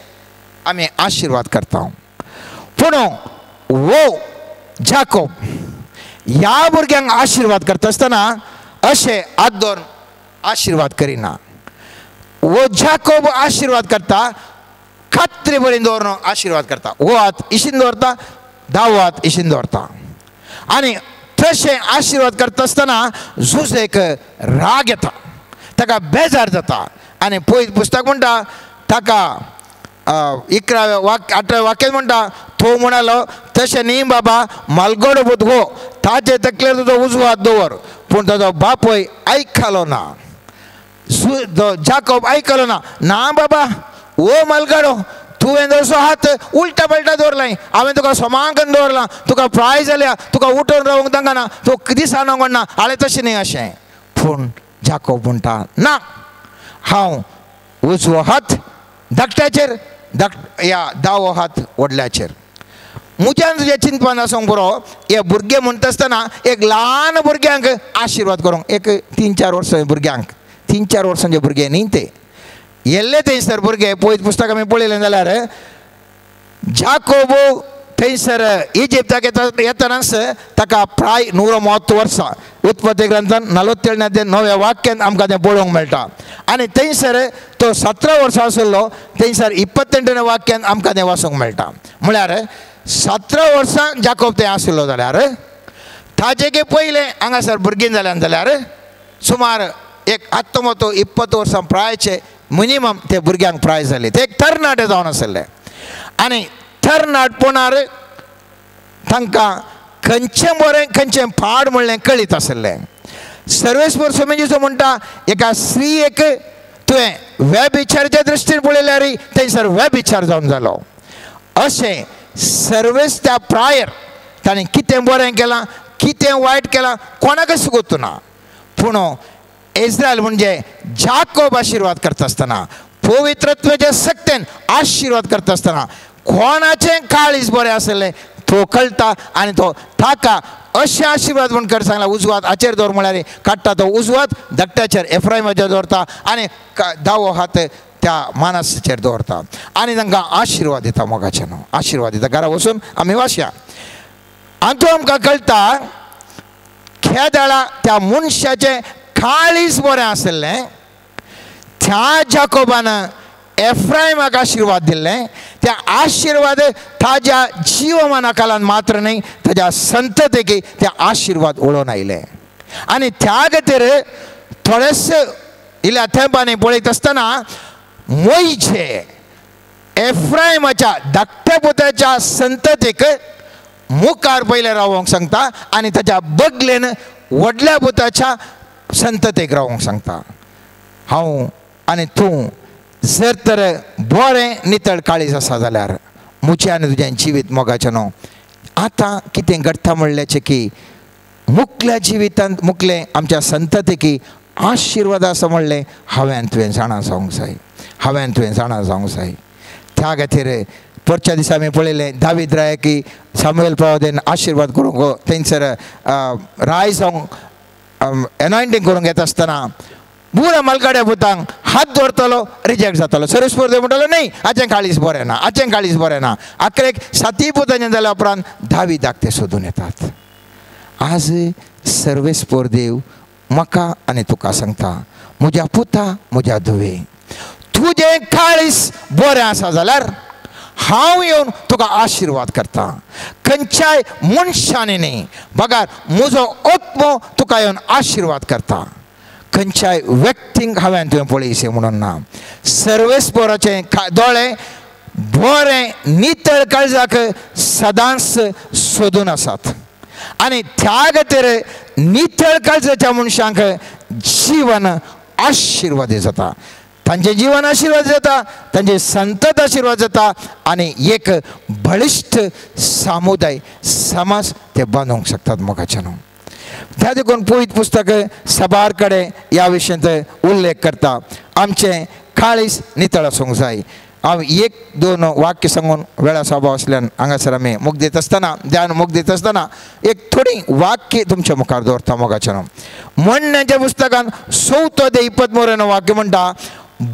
आमी आशिर्वाद करता. पूण वो जाकोब ह्या भुरग्यांक आशिर्वाद करता आसतना अशें हात धरून आशिर्वाद करिना. वो जाकोब आशिर्वाद करता खात्री बरें दवरून आशिर्वाद करता. वो हात इशीन दवरता, दावो हात इशीन दवरता. आनी तशें आशिर्वाद करता आसतना झुजेक राग येता, ताका बेजार जाता. आनी पळयत पुस्तक म्हणटा ताका 18 वाक्यांत म्हणटा तो म्हणालो तशें न्ही बाबा मालगडो पूत गो ताचे तकलेर तुजो उजवो हात दवर. पूण ताजो बापूय आयकलो ना. जाकोब आयकलो ना. ना बाबा ओ मालगडो तुवें जसो हात उलटा पलटा दवरलाय, हांवें तुका सोमांकन दवरलां, तुका प्राय जाल्या, तुका उठोवन रावंक तांकां तूं दिसान म्हणना हांवें तशें न्ही अशें. पूण जाकोब म्हणटा ना, हांव उजवो हात धाकट्याचेर ह्या दावो हात व्हडल्याचेर. म्हज्यान तुजें चिंतपान आसूंक बरो. हे भुरगे म्हणटा आसतना एक ल्हान भुरग्यांक आशिर्वाद करूंक एक 3-4 वर्सांच्या भुरग्यांक 3-4 वर्सांचे भुरगे न्ही ते येल्ले थंयसर भुरगे. पळयत पुस्तक आमी पळयलें जाल्यार जाकोब थंयसर इजिप्ताक येतानाच ताका प्राय 130 वर्सां. उत्पत्ती ग्रंथांत 47 अध्याय 9 वाक्यांत आमकां तें पळोवंक मेळटा. आनी थंयसर तो 17 वर्सां आशिल्लो थंयसर 28वें वाक्यान आमकां तें वाचूंक मेळटा. म्हळ्यार 17 वर्सां जाकोब थंय आशिल्लो जाल्यार ताजेगे पयलें हांगासर भुरगीं जाल्यार सुमार एक 19-20 वर्सां प्रायचे मिनिमम ते भुरग्यांक प्राय जाली. ते एक तरणाटे जावन आसले आनी तरणाटपणार तांकां खंयचें बरें खंयचें पाड म्हणलें कळीत आसलें. सर्वेस्पर स्वामीजीचो म्हणटा एका स्त्रीयेक तुवें व्यभिचाराच्या दृश्टीन पळयल्यारय थंयसर व्यभिचार जावन जालो. अशें सर्वेस त्या प्रायर ताणें कितें बरें केलां कितें वायट केलां कोणाकच गोतू ना. पूण इस्रायल म्हणजे जाकोब आशिर्वाद करता आसतना पवित्रत्वाच्या सक्तेन आशिर्वाद करता आसतना कोणाचें काळीज बरें आसलें तो कळटा आनी तो ताका अशें आशिर्वाद म्हण कर सांगला. उजवात हाचेर दवर म्हळ्यार काडटा तो उजवात धाकट्याचेर एफ्रायमाचेर दवरता आनी दावो हात त्या मानसाचेर दवरता आनी तांकां आशिर्वाद दिता. मोगाचे न्हू आशिर्वाद दिता. घरा वचून आमी वाचया आनी तो आमकां कळटा खेदाळा त्या मनशाचें काळीज बरें आसलें. त्या जाकोबान एफ्रायमाक आशिर्वाद दिल्लें. त्या आशिर्वाद ताज्या जिवमाना कालान मात्र न्ही ताज्या संततेक ते आशिर्वाद उळोवन आयले. आनी त्या खातीर थोडेच इल्ल्या तेंपांनी पळयत आसतना मोइशे एफ्रायमाच्या धाकट्या पुताच्या संततेक मुखार पयले रावोंक सांगता आनी ताच्या बगलेन व्हडल्या पुताच्या संततेक रावोंक सांगता. हांव आनी तूं जर तर बरें नितळ काळीज आसा जाल्यार म्हजें आनी तुजें जिवीत मोगाचें न्हू. आतां कितें घडटा म्हणलेंचें की मुखल्या जिवितांत मुखलें आमच्या संततेक आशिर्वाद आसा म्हणलें हांवें तुवें जाणा जावंक जाय. हांवें तुवें जाणा जावंक जाय. त्या खातीर परच्या दिसा आमी पळयलें दावीद रायाकी सामुएल प्रवादीन आशिर्वाद करूंक थंयसर राय जावंक एनॉयंटींग करूंक येता आसतना बुरा मलगाड्या पुतांक हात दवरतलो रिजेक्ट जातालो. सर्वेस्पर म्हणटालो न्ही हाचें काळीज बरें ना हाचें काळीज बरें ना. आखरेक 7 पुतांचें जाल्या उपरांत दावीदाक ते सोदून येतात. आज सर्वेस्पर देव म्हाका आनी तुका सांगता म्हज्या पुता म्हज्या धुवे तुजें काळीज बरें आसा जाल्यार हांव येवन तुका आशिर्वाद करता. खंयच्याय मनशांनी न्ही बगार म्हजो आत्मो तुका येवन आशिर्वाद करता. खंयच्याय व्यक्तींक हांवें तुवें पळयशें म्हणून ना. सर्वेस्पराचे दोळे बरें नितळ काळजाक सदांच सोदून आसात आनी त्या खातीर नितळ काळजाच्या मनशांक जीवन आशिर्वादी जाता. तांचें जीवन आशिर्वाद जाता तांचे संतत आशिर्वाद जाता आनी एक बळिश्ठ समुदाय समाज ते बांदूंक शकतात. मोगाचें न्हू. त्या देखून पवित्र पुस्तक सबार कडेन ह्या विशयांत उल्लेख करता आमचें काळीज नितळ आसूंक जाय. हांव 1-2 वाक्य सांगून वेळा सभाव आसल्यान हांगासर आमी मोग दित आसतना ध्यान मोग दित आसतना एक थोडी वाक्य तुमच्या मुखार दवरता. मोगाचें न्हू. म्हणण्याच्या पुस्तकान 4:23 वाक्य म्हणटा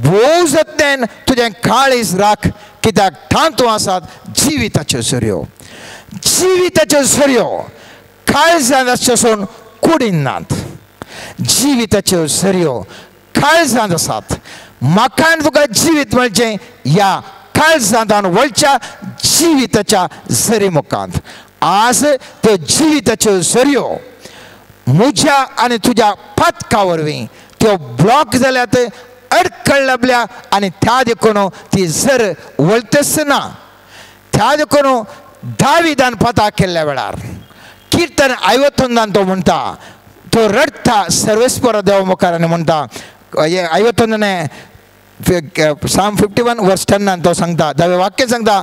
भोव जतनेन तुजें काळीज राख कित्याक थांतू आसात जिविताच्यो झरयो. जिविताच्यो झरयो काळजांत आसचेसून कुडीन नात. जिविताच्यो झरयो काळजांत आसात. म्हाका आनी तुका जिवीत मेळचें ह्या काळजांतान वळच्या जिविताच्या झरी मुखांत. आज त्यो जिविताच्यो झरयो म्हज्या आनी तुज्या पातका वरवीं त्यो ब्लॉक जाल्यात अडखळ लाभल्या आनी त्या देखून ती झर वळतच ना. त्या देखून दाविदान पाता केल्ल्या वेळार कीर्तन 51 तो म्हणटा तो रडता सर्वेस्पर देवा मुखार आनी म्हणटा 51 Psalm 51 verse 10 तो सांगता दावे वाक्य सांगता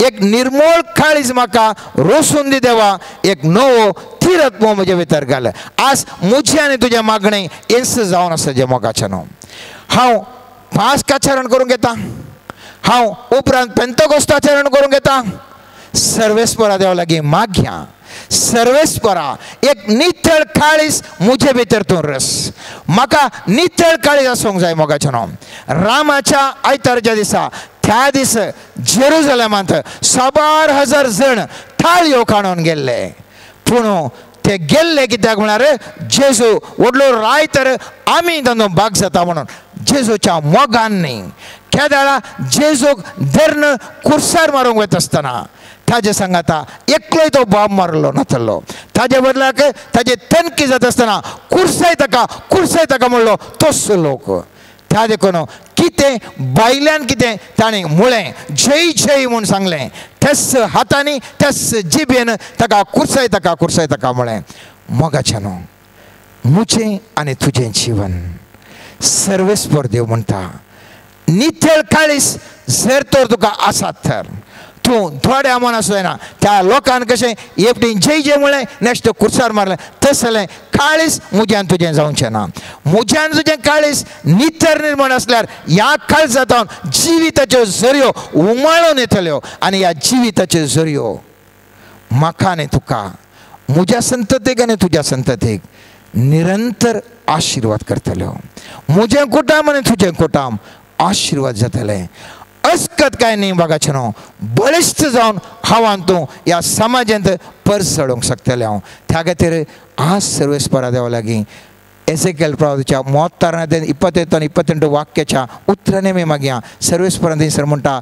एक निर्मळ काळीज म्हाका रोसून दी देवा एक नवो तिरत्म म्हजे भितर घाल. आज म्हजें आनी तुजें मागणें येस जावन आसा जे मोगाचें न्हू. हांव पास्काचरण करूंक येता. हांव उपरांत पेंतकोस्ताचरण करूंक येता. सर्वेस्परा देवा लागीं मागया. सर्वेस्परा एक नितळ काळीज म्हजे भितर तूं रस. म्हाका नितळ काळीज आसूंक जाय मोगाचें न्हू. रामाच्या आयतारच्या दिसा त्या दीस जेरुसलेमांत 1,000 जण थाळयो काडून गेल्ले पूण ते गेल्ले कित्याक म्हळ्यार जेजू व्हडलो राय तर आमी तांचो भाग जाता म्हणून जेजूच्या मोगान न्ही. केदाळा जेजूक धरण कुर्सार मारूंक वता आसतना ताजे सांगाता एकलोय तो बाब मारलो नासलो. ताजे बदलाक ताजे तनकी जाता आसतना कुर्साय ताका म्हणलो तोच लोक. त्या देखून कितें बायल्यान कितें ताणें म्हळें जय जय म्हूण सांगलें तेच हातांनी तेच जिबेन ताका कुर्साय म्हळें. मोगाच्यान मुजें आनी तुजें जिवन सर्वेस्पर देव म्हणटा नितळ काळीस जर तर तुका आसात तर तूं थोड्या मन आसूं जायना. त्या लोकांक कशें एपटीन जय जय म्हळें नेक्स्ट कुर्सार मारलें तसलें काळीस मुज्यान तुजें जावचें ना. मुज्यान तुजें काळीस नितर निर्माण आसल्यार ह्या काळजांत जिविताच्यो झरयो उमाळून येतल्यो आनी ह्या जिविताच्यो झरयो म्हाका आनी तुका म्हज्या संततीक आनी तुज्या संततीक निरंतर आशिर्वाद करतल्यो. म्हजें कुटाम आनी तुजें कुटाम आशिर्वाद जातलें. अस्कत काय न्ही बागाचे न्हू बळिश्ट जावन हांवान तूं ह्या समाजांत परस चडोवंक शकतलें. हांव त्या खातीर आज सर्वेस्परा देवा लागीं एसेकेल प्रवादीच्या 27-28 वाक्याच्या उतरांनी आमी मागया. सर्वेस्परान थंयसर म्हणटा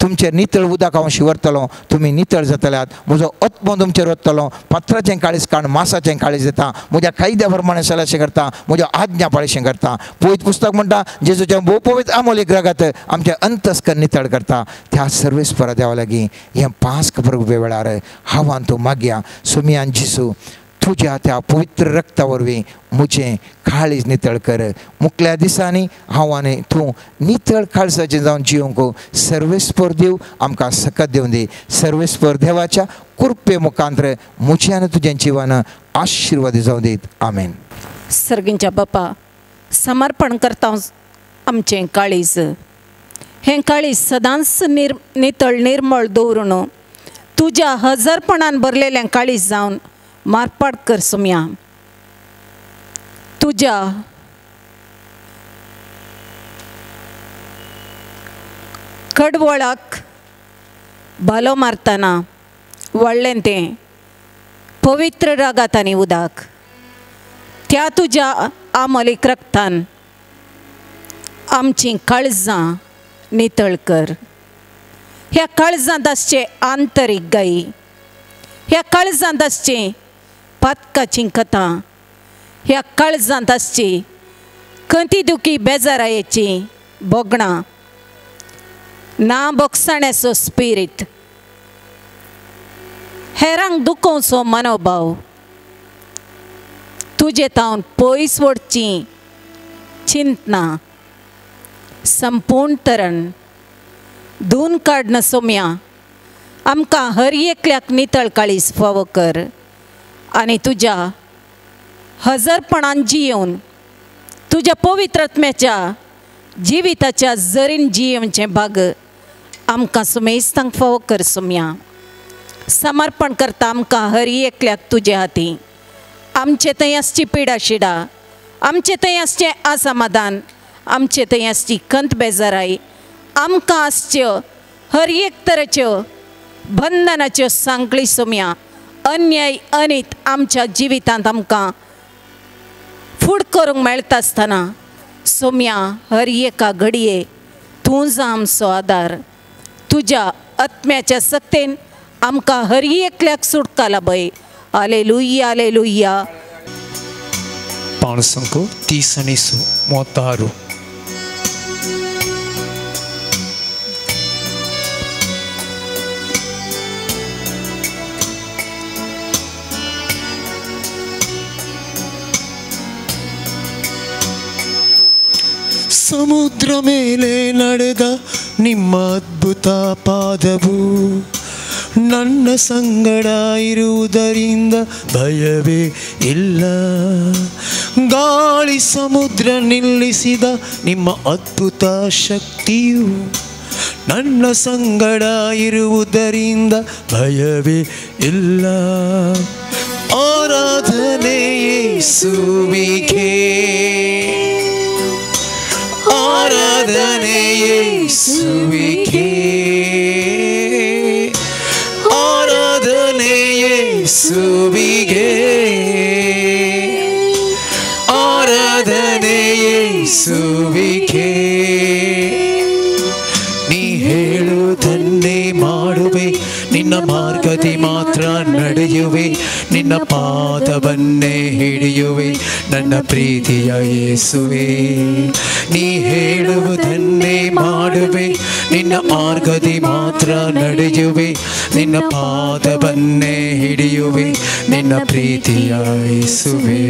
तुमचेर नितळ उदक हांव शिवरतलो तुमी नितळ जातल्यात. म्हजो आत्मो तुमचेर वतलो. पत्राचें काळीज काण मासाचें काळीज येता. म्हज्या कायद्या प्रमाणे चलचें करता. म्हज्या आज्ञा पाळचें करता. पवित्र पुस्तक म्हणटा जेजूच्या भोव पवित्र अमोलीक रगत आमचें अंतस्करण नितळ करता. त्या सर्वेस्परा देवा लागीं हें पास्क प्रभुवे वेळार हांवान तूं मागया. सुमयान जेजू तुज्या त्या पवित्र रक्ता वरवीं म्हजें काळीज नितळ कर. मुखल्या दिसांनी हांव आनी तूं नितळ काळजाचें जावन जिवंक सर्वेस्पर देव आमकां सकत दिवन दी. सर्वेस्पर देवाच्या कृपे मुखांतर म्हजें आनी तुजें जिवन आशिर्वादी जावं दीत. आमेन. सर्गींच्या बापा समर्पण करता आमचें काळीज. हें काळीज सदांच नितळ निर्मळ दवरून तुज्या हजरपणान भरलेलें काळीज जावन मार्पाड कर सुम्या. तुज्या कडवळाक भालो मारतना व्हडलें तें पवित्र रागात आनी उदक त्या तुज्या आमोलीक रक्तान आमचीं काळजां नितळ कर. ह्या काळजांत आसचे आंतरीक गायी. ह्या काळजांत आसचें पातकाचीं कथां. ह्या काळजांत आसची खंती दुखी बेजारायेचीं बोगणां. ना बोगसाण्याचो स्पिरीट. हेरांक दुखोवचो मनोभाव. तुजे तावन पयस वडचीं चिंतना संपूर्ण तरण धुवन काडना सोम्या. आमकां हर एकल्याक नितळ काळीज फावो कर आनी तुज्या हजरपणान जियोवन तुज्या पवित्रत्म्याच्या जिविताच्या जरीन जियोवचें भाग आमकां सुमेस्तांक फावो कर सुम्या. समर्पण करता आमकां हर एकल्याक तुज्या हातीं. आमचे थंय आसची पिडा शिडा. आमचे थंय आसचें असमाधान. आमचे थंय आसची खंत बेजाराई. आमकां आसच्यो हर एक तरेच्यो बंधनाच्यो सांकळी सुम्या. अन्याय अनीत आमच्या जिवितांत आमकां फूड करूंक मेळटा आसतना सुम्या हर एका घडये तूं जा आमचो आदार. तुज्या आत्म्याच्या सक्तेन आमकां हर एकल्याक सुटका लाभय. Hallelujah hallelujah. पाण संको 30-36. ಸಮುದ್ರ ಮೇಲೆ ನಡೆದ ನಿಮ್ಮ ಅದ್ಭುತ ಪಾದವು ನನ್ನ ಸಂಗಡ ಇರುವುದರಿಂದ ಭಯವೇ ಇಲ್ಲ. ಗಾಳಿ ಸಮುದ್ರ ನಿಲ್ಲಿಸಿದ ನಿಮ್ಮ ಅದ್ಭುತ ಶಕ್ತಿಯು ನನ್ನ ಸಂಗಡ ಇರುವುದರಿಂದ ಭಯವೇ ಇಲ್ಲ. ಆರಾಧನೆ ಯೇಸುವಿಗೆ, ಆರಾಧನೆ ಯೇಸುವಿಗೆ, ಆರಾಧನೆ ಯೇಸುವಿಗೆ. ಮಾಡುವೆ ನಿನ್ನ ಮಾರ್ಗದಿ ಮಾತ್ರ ನಡೆಯುವೆ ನಿನ್ನ ಪಾದವನ್ನೇ ಹಿಡಿಯುವೆ ನನ್ನ ಪ್ರೀತಿಯ ಯೇಸುವೆ ನೀ ಹೇಳುವುದನ್ನೇ ಮಾಡುವೆ ನಿನ್ನ ಮಾರ್ಗದಿ ಮಾತ್ರ ನಡೆಯುವೆ ನಿನ್ನ ಪಾದವನ್ನೇ ಹಿಡಿಯುವೆ ನಿನ್ನ ಪ್ರೀತಿಯ ಯೇಸುವೆ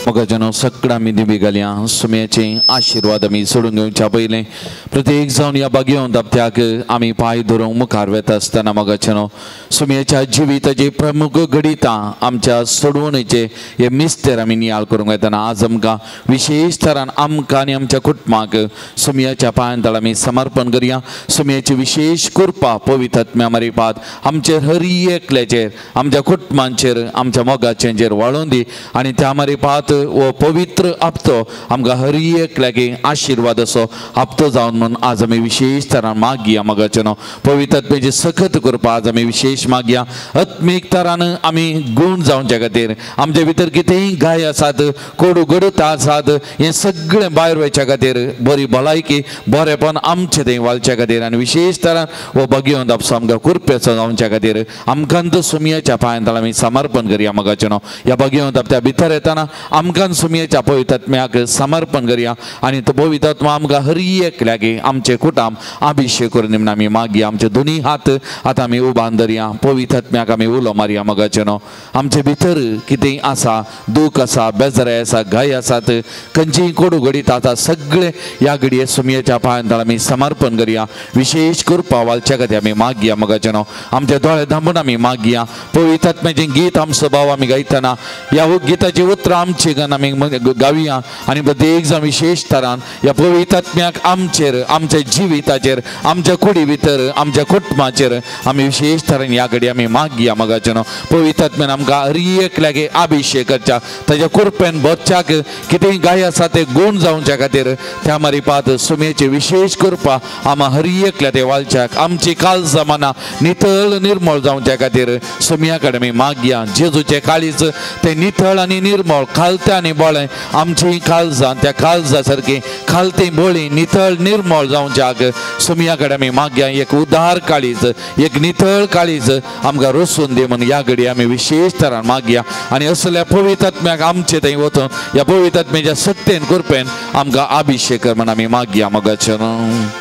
मग जनो सगळा मी दिवी घालया सुमयाचे आशीर्वाद आमी सोडून घेवच्या पयलें प्रत्येक जावन ह्या बागेवन दाप्त्याक आमी पांय धरून मुखार वेता आसतना मग जनो सुमयाच्या जिविताचे प्रमुख घडितां आमच्या सोडवणेचे हे मिस्तेर आमी नियाळ करूंक येताना आज आमकां विशेश तरान आमकां आनी आमच्या कुटुंबाक सुमयाच्या पांयांतळ आमी समर्पण करया सुमयाची विशेष कृपा पवित्र आत्म्या मारिपात आमचेर हर एकल्याचेर आमच्या कुटुंबांचेर आमच्या मोगाचेर वाळून दी आनी त्या मारिपात वो पवित्र हप्तो आमकां हर एकल्यागे आशीर्वाद असो हप्तो जावन म्हणून आज आमी विशेष तरान मागया मगाचनो पवित्र आत्म्याची सखत कृपा आज आमी विशेष मागया आत्मीक तरान आमी गुण जावचे खातीर आमचे भितर कितेंय गाय आसात कोडू गडूत आसात हें सगळें भायर वयच्या खातीर बरी भलायकी बरेपण आमचें थंय वालच्या खातीर आनी विशेष तरान हो बागेवन दापसो आमकां कृपेचो जावच्या खातीर आमकां सुमयाच्या पांयांतळ आमी समर्पण करया मगाचनो ह्या बागेवन दापत्या भितर येताना आमकां सुमयाच्या पवित्र आत्म्याक समर्पण करया आनी तो पवित्र आत्मा आमकां हर एकल्यागे आमचे कुटाम अभिषेक करून म्हणून आमी मागया आमचे दोनी हात आतां आमी उबान धरया पवित्र आत्म्याक आमी उलो मारया मगाचनो आमचे भितर कितेंय आसा दूख आसा बेजाराय आसा गाय आसात खंयचीय कोडू घडीत आसा सगळे ह्या घडये सुमयाच्या पांयांतळ आमी समर्पण करया विशेष कृपा वालच्या खातीर आमी मागया मगाचनो आमचे दोळे धांबून आमी मागया पवित्र आत्म्याचें गीत आमचो भाव आमी गायतना ह्या गिताची उतरां आमची गान आमी गावया आनी प्रत्येक जाण विशेष तरान ह्या पवित्र आत्म्याक आमचेर आमच्या जिविताचेर आमच्या कुडी भितर आमच्या कुटुंबाचेर आमी विशेष तरान ह्या घडी आमी मागया मगाचनो पवित्र आत्म्यान आमकां हर एकल्यागे अभिषेक करच्या ताच्या कृपेन बदच्याक कितेंय गाय आसा ते गुण जावच्या खातीर त्या मारिपात सुमयाची विशेष कृपा आम्हा हर एकल्या ते वालच्याक आमची काळजां मनां नितळ निर्मळ जावच्या खातीर सुमया कडेन आमी मागया जेजूचे काळीज ते नितळ आनी निर्मळ खालते आनी बोळे आमची काळजां त्या काळजा सारकी खालती बोळी नितळ निर्मळ जावच्याक सुमया कडेन आमी मागया एक उदार काळीज एक नितळ काळीज आमकां रोसून दी म्हणून ह्या घडी आमी विशेष तरान मागया आनी असल्या पवित्र आत्म्याक आमचे थंय वचून ह्या पवित्र आत्म्याच्या सत्तेन कृपेन आमकां अभिषेक कर म्हणून आमी मागया मगाचनो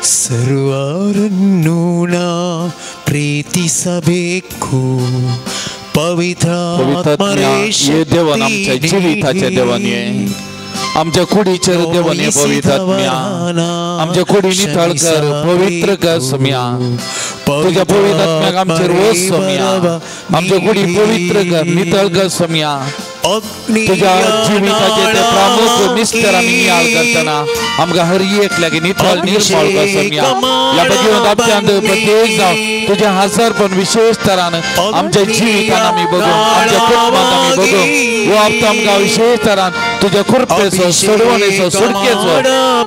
सर्वारन्नु ना प्रीति सभेकु पवित्र आत्म्या ये देवन आमच्या जिविताचे देवन ये आमच्या कुडीचेर देवन ये पवित्र आत्म्या आमच्या कुडी नितळ कर पवित्र कर सुमया तुझ्या पवित्र आत्म्याक आमचेर वच सुमया आमच्या कुडी पवित्र कर नितळ कर सुमया तुझ्या जिविताचे ते प्रमुख मिस्टर आमी नियाळ करतना आमकां हर एकल्यागे नितळ निर्मळ कर सुमया ह्या बागेवन दाप्त्यांत प्रत्येक जावन तुझ्या हजरपण विशेष तरान आमच्या जिवितान आमी बघून आमच्या कुटुंबांत आमी बघून हो हप्तो आमकां विशेष तरान तुझ्या कृपेचो सोडवणेचो सुटकेचो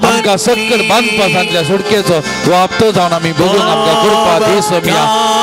आमकां सकल बांदपासांतल्या सुटकेचो हो हप्तो जावन आमी बघून आमकां कृपा दी सुमया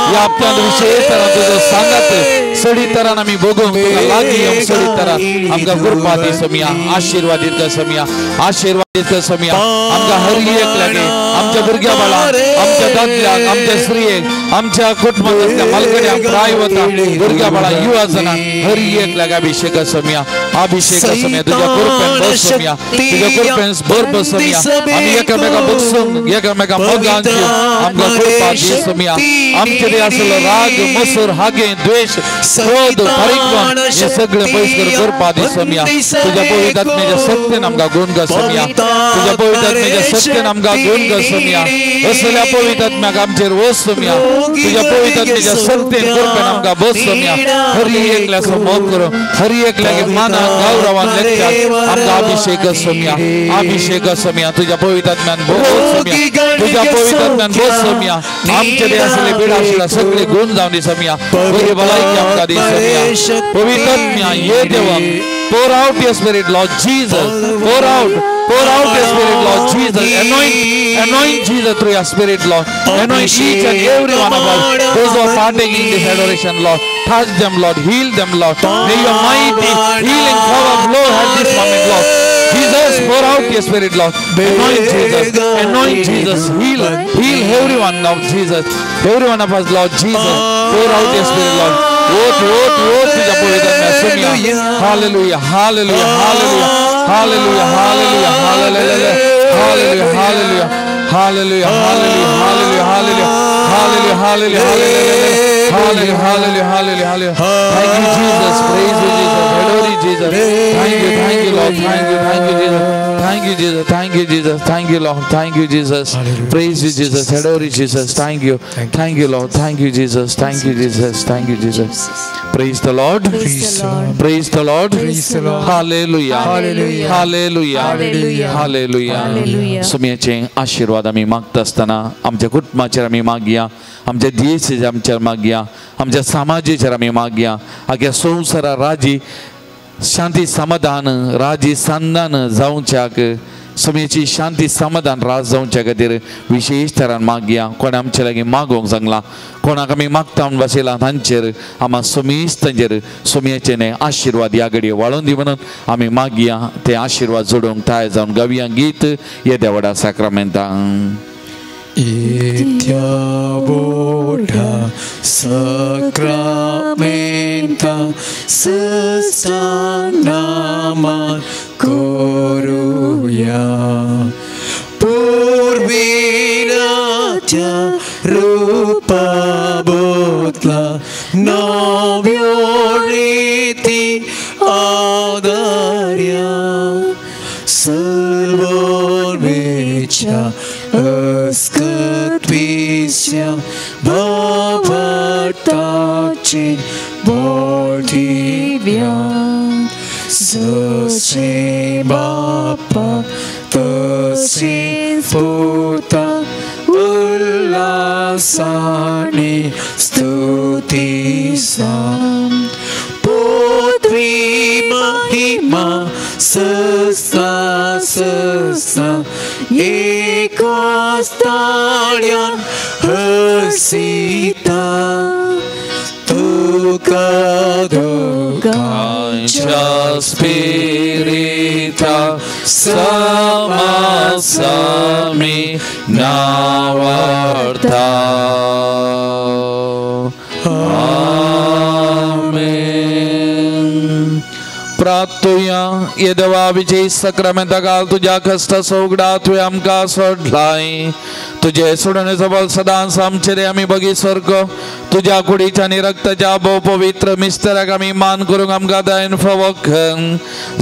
ह्या हप्त्यांत विशेष तरान तुजो सांगात सडी तरान आमी बघूंक तुका लागीं येवंक सडी तरान आमकां कृपा दी सुमया आशिर्वादीत कर सुमया आशिर्वादीत कर सुमया आमकां हर एकल्यागे आमच्या भुरग्या बाळांक आमच्या दादल्याक आमच्या स्त्रियेक आमच्या कुटुंबांत असल्या मालकड्यांक प्रायवतांक भुरग्या बाळांक युवा जनांक हर एकल्यागे अभिषेक कर सुमया अभिषेक कर सुमया तुज्या कृपेन बस सुमया तुज्या कृपेन भर बस सुमया आमी एकामेकां बगसूंक एकामेकां मोगान आमकां कृपा दी सुमया आमचे ते आसलो राग मसूर हागे द्वेष क्रोध परिग्रह हे सगळे पयस कर कृपा दी सुमया तुज्या पवित्र आत्म्याच्या सत्तेन आमकां गुण कर सुमया तुज्या पवित्र आत्म्याच्या सत्तेन आमकां गुण कर सुमया असल्या पवित्र आत्म्याक आमचेर वच सुमया तुज्या पवित्र आत्म्याच्या सत्तेन कृपेन आमकां बस सुमया हर एकल्याचो मोग करूं हर एकल्यागे मानान गौरवान लेखतात आमकां अभिषेक कर सुमया अभिषेक कर सुमया तुज्या पवित्र आत्म्यान बस सुमया तुज्या पवित्र आत्म्यान बस सुमया आमचे ते आसले बिडाशिला सगळे गुण जावन दी सुमया बरी भलायकी आमकां दी सुमया पवित्र आत्म्या ये देवा pour out your spirit Lord Jesus pour out your spirit Lord Jesus anoint Jesus through your spirit Lord anoint each and every one of us those who are partaking in this adoration Lord touch them Lord heal them Lord may your mighty healing power flow at this moment Lord Jesus, pour out your spirit, Lord. Anoint Jesus. Heal everyone now, Jesus. Every one of us, Lord Jesus. Pour out your spirit, Lord. तुझ्या पवित्रात्म्या सुमिया. Hallelujah, hallelujah, hallelujah, hallelujah, hallelujah, hallelujah, hallelujah, hallelujah, hallelujah, hallelujah, hallelujah, hallelujah, hallelujah, hallelujah, hallelujah, hallelujah, hallelujah, hallelujah. Thank you, Jesus. Praise you, Jesus. Adore you, Jesus. Thank you, Lord. Thank you, Jesus. Thank you, Jesus. Thank you, Jesus. Thank you, Lord. Thank you, Jesus. Praise you, Jesus. Adore you, Jesus. Thank you. Thank you, Lord. Thank you, Jesus. Thank you, Jesus. Thank you, Jesus. Praise the Lord. Praise the Lord. Hallelujah. Hallelujah. Hallelujah. Hallelujah. सुमियाचे आशीर्वाद आम्ही मागत असताना आमच्या कुटुंबाचेर आम्ही मागया, आमच्या देशाचेर आमच्या मागया, आमच्या समाजाचेर आम्ही मागया, आख्या संवसारा राजी शांती समाधान राजी सान्नान जावच्याक सुमियाची शांती समाधान राज जावच्या खातीर विशेष तरान मागया. कोण आमचे लागीं मागोवंक सांगला, कोणाक आमी मागता म्हूण बसयला तांचेर आमा सुमेश तांचेर सुमियाचे न्हय आशिर्वाद ह्या घडये वाळून दी म्हणून आमी मागया. ते आशिर्वाद जोडूंक तयार जावन गावया गीत येद्या व्हडा साक्रामेंतां. Itiaboda sakramenta sesanaman koruya purvinatya rupa bodla novyoriti adarya salvormecha Skutvisya Bhavatachi Bodhivya Sase Bapa Tase Puta Ullasani Stutisam Putri Mahima Sasa Ekostalian Hasita Tukadukanja Spirita Samasami Navarta. प्रार्थुया येदवा विजय सक्रमेंता घाल तुझ्या कष्ट सोगडा तुवें आमकां सोडलाय. तुझे सोडणे सबल सदांच आमचेर आमी बगी स्वर्ग तुझ्या कुडीच्या आनी रक्ताच्या भोव पवित्र मिस्टराक आमी मान करूंक आमकां दायन फावो कर.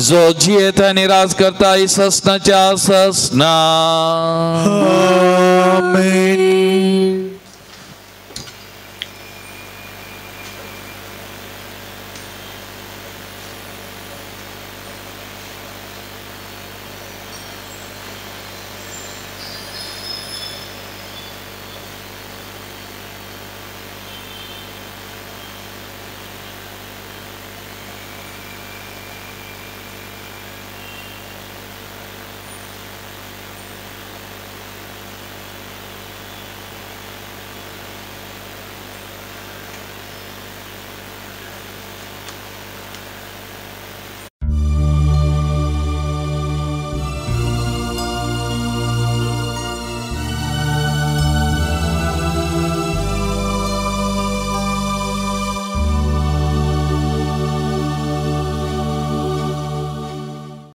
जो जियेता आनी राज करता ससनाच्या ससना. Amen.